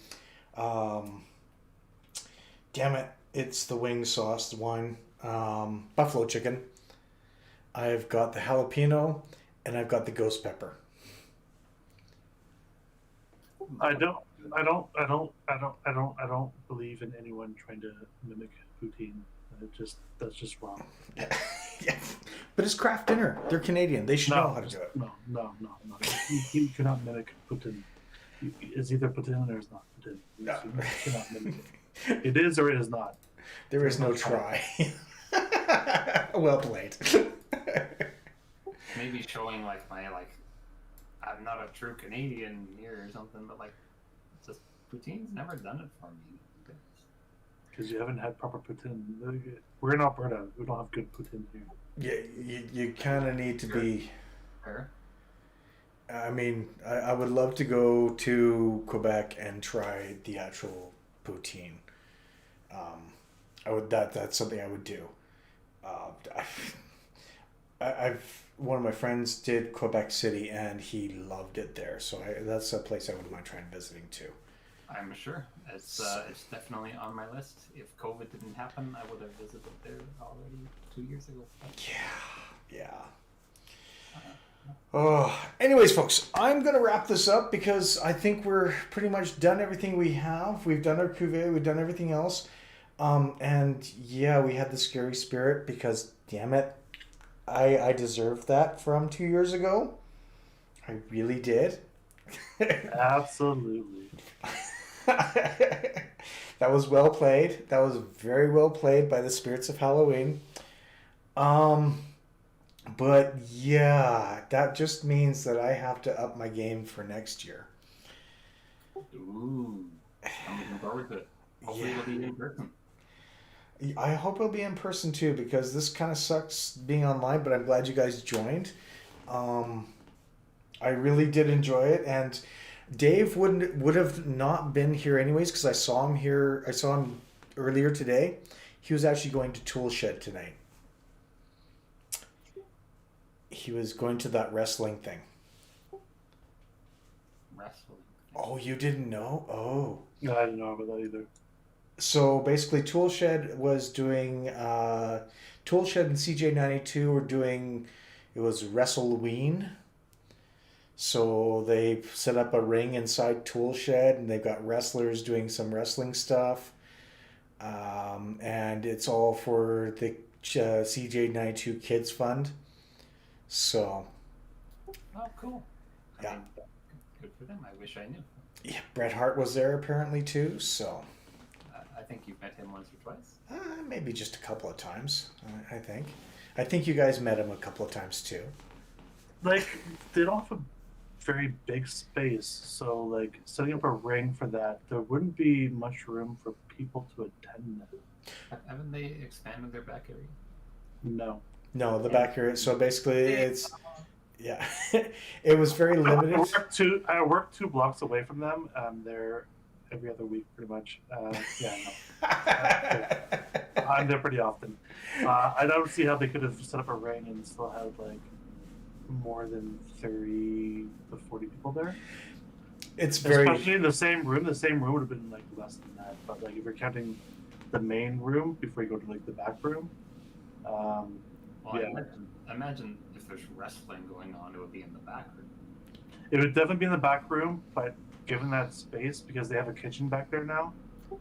damn it, it's the wing sauce one. Buffalo chicken. I've got the jalapeno, and I've got the ghost pepper. I don't believe in anyone trying to mimic poutine. That's just wrong. Yeah, but it's craft dinner. They're Canadian. They should know how to do it. No. You cannot mimic poutine. It's either poutine or it's not poutine. You cannot mimic it. It is or it is not. There is no try. Well played. Maybe showing my I'm not a true Canadian here or something, but just poutine's never done it for me. Because you haven't had proper poutine. We're in Alberta. We don't have good poutine here. Yeah, you kind of need to be. Fair. I mean, I would love to go to Quebec and try the actual poutine. That's something I would do. One of my friends did Quebec City and he loved it there, so that's a place I wouldn't mind trying visiting too. I'm sure it's definitely on my list. If COVID didn't happen, I would have visited there already 2 years ago. Yeah. Oh, anyways, folks, I'm gonna wrap this up because I think we're pretty much done everything we have. We've done our cuvee, we've done everything else, and yeah, we had the scary spirit because damn it, I deserved that from 2 years ago. I really did. Absolutely. That was well played. That was very well played by the spirits of Halloween. But yeah, that just means that I have to up my game for next year. Ooh, I'm looking forward to it. Hopefully it'll be in person. I hope it'll be in person too, because this kind of sucks being online, but I'm glad you guys joined. I really did enjoy it, and Dave would have not been here anyways because I saw him here. I saw him earlier today. He was actually going to Toolshed tonight. He was going to that wrestling thing. Wrestling. Oh, you didn't know? Oh. No, I didn't know about that either. So basically, Toolshed was doing. Toolshed and CJ92 were doing. It was WrestleWeen. So they set up a ring inside Toolshed, and they've got wrestlers doing some wrestling stuff. and it's all for the CJ92 Kids Fund. So, Oh, cool. Yeah. I mean, good for them. I wish I knew. yeah, Bret Hart was there apparently too. So, I think you've met him once or twice. maybe just a couple of times. I think. I think you guys met him a couple of times too. Like, they don't have a very big space, so like setting up a ring for that, there wouldn't be much room for people to attend that. Haven't they expanded their back area? No. No, the back here. So basically, it's yeah. It was very limited. I work 2 blocks away from them. They're every other week, pretty much. Yeah, no. I'm there pretty often. I don't see how they could have set up a ring and still had like more than 30 to 40 people there. It's very Especially in the same room. The same room would have been like less than that. But like if you're counting the main room before you go to like the back room, Well, yeah. imagine if there's wrestling going on, it would be in the back room. It would definitely be in the back room. But given that space, because they have a kitchen back there now,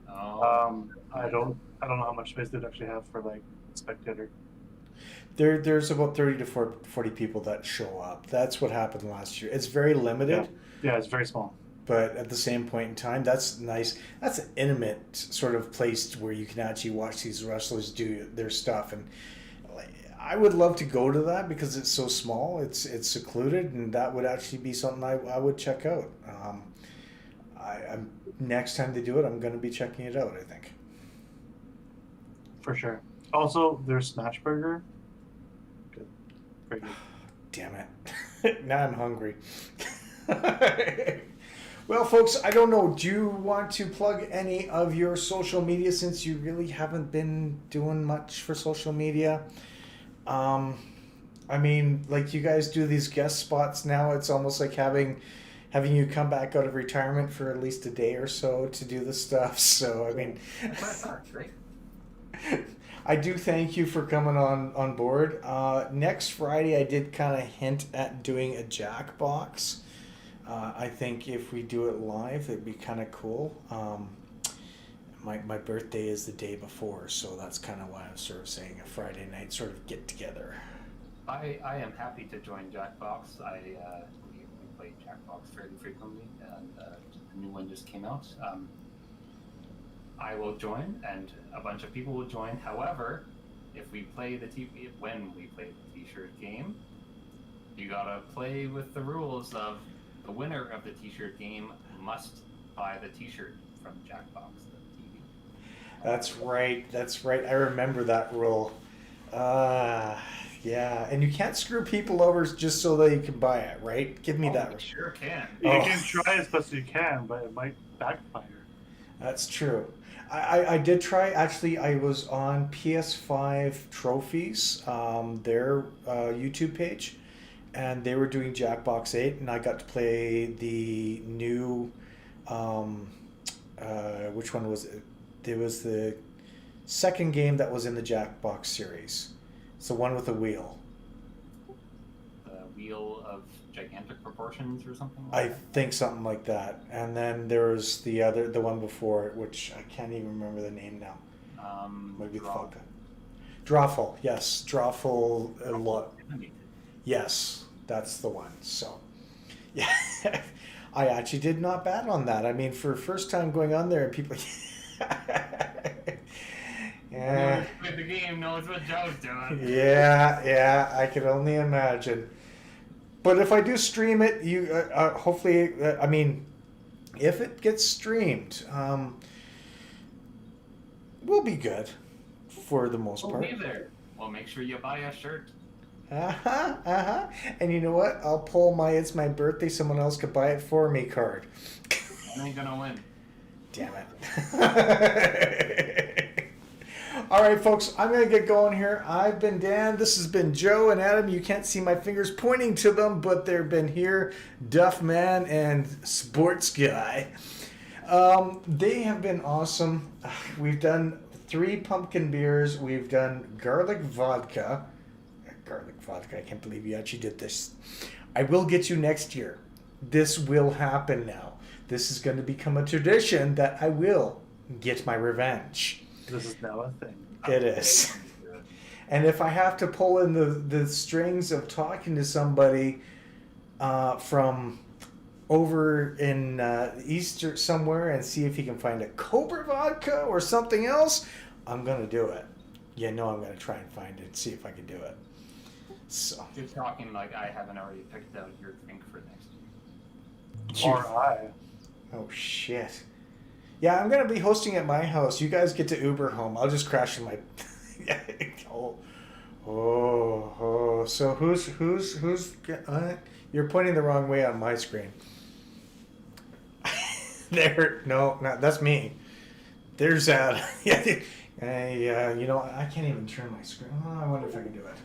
Oh, I don't know how much space they'd actually have for like spectator. there's about 30 to 40 people that show up. That's what happened last year. It's very limited. Yeah, it's very small. But at the same point in time, that's nice. That's an intimate sort of place where you can actually watch these wrestlers do their stuff. And I would love to go to that because it's so small. It's secluded, and that would actually be something I would check out. I'm next time they do it, I'm going to be checking it out, I think. For sure. Also, their smash burger. Good. Very good. Damn it. Now I'm hungry. Well, folks, I don't know. Do you want to plug any of your social media since you really haven't been doing much for social media? I mean, like you guys do these guest spots now. It's almost like having you come back out of retirement for at least a day or so to do the stuff. So, I mean, that's great. I do thank you for coming on board. Next Friday, I did kind of hint at doing a Jackbox. I think if we do it live, it'd be kind of cool. My birthday is the day before, so that's kind of why I'm sort of saying a Friday night sort of get together. I am happy to join Jackbox. We play Jackbox fairly frequently, and a new one just came out. I will join, and a bunch of people will join. However, if we play when we play the T-shirt game, you gotta play with the rules of the winner of the T-shirt game must buy the T-shirt from Jackbox TV. That's right. That's right. I remember that rule. Yeah, and you can't screw people over just so that you can buy it, right? Give me that. You sure can. You can try as best as you can, but it might backfire. That's true. I did try. Actually, I was on PS5 Trophies, their YouTube page, and they were doing Jackbox 8, and I got to play the new. Which one was it? It was the second game that was in the Jackbox series. It's the one with the wheel. The wheel of gigantic proportions or something like I that? think something like that. And then there was the one before it, which I can't even remember the name now. Maybe Drawful. Drawful, yes. Drawful a lot. Yes, that's the one. So, yeah. I actually did not bad on that. I mean, for first time going on there and people... Yeah. The game knows what Joe's doing. Yeah, I can only imagine. But if I do stream it, you hopefully, I mean, if it gets streamed, we'll be good for the most part. We'll be there. Well, make sure you buy a shirt. And you know what? I'll pull my "It's my birthday, someone else could buy it for me" card. I ain't gonna win. Damn it. All right, folks, I'm going to get going here. I've been Dan. This has been Joe and Adam. You can't see my fingers pointing to them, but they've been here, Duff Man and Sports Guy. They have been awesome. We've done 3 pumpkin beers. We've done garlic vodka. I can't believe you actually did this. I will get you next year. This will happen now. This is going to become a tradition that I will get my revenge. This is now a thing. It is. And if I have to pull in the strings of talking to somebody from over in East or somewhere and see if he can find a Cobra vodka or something else, I'm going to do it. Yeah, no, I'm going to try and find it and see if I can do it. So. You're talking like I haven't already picked out your drink for next year. Or I. Oh, shit. Yeah, I'm going to be hosting at my house. You guys get to Uber home. I'll just crash in my... So who's you're pointing the wrong way on my screen. There, no, that's me. There's that. You know, I can't even turn my screen. Oh, I wonder if I can do it.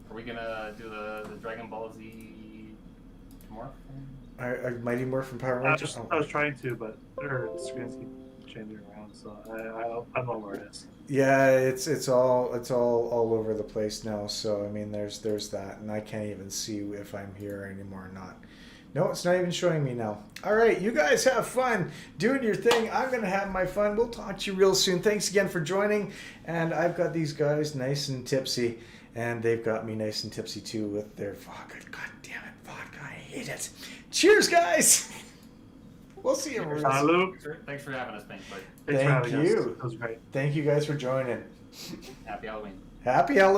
Are we gonna do the Dragon Ball Z tomorrow? Mighty Morphin Power I Rangers. was trying to, but the screens keep changing around, so I don't know where it is. Yeah, it's all over the place now. So I mean, there's that, and I can't even see if I'm here anymore or not. No, it's not even showing me now. All right, you guys have fun doing your thing. I'm gonna have my fun. We'll talk to you real soon. Thanks again for joining. And I've got these guys nice and tipsy, and they've got me nice and tipsy too with their vodka. God damn it, vodka! I hate it. Cheers, guys. We'll see you. Salud. Thanks for having us, Pink. Thanks for having us. you. It was great. Thank you guys for joining. Happy Halloween. Happy Halloween.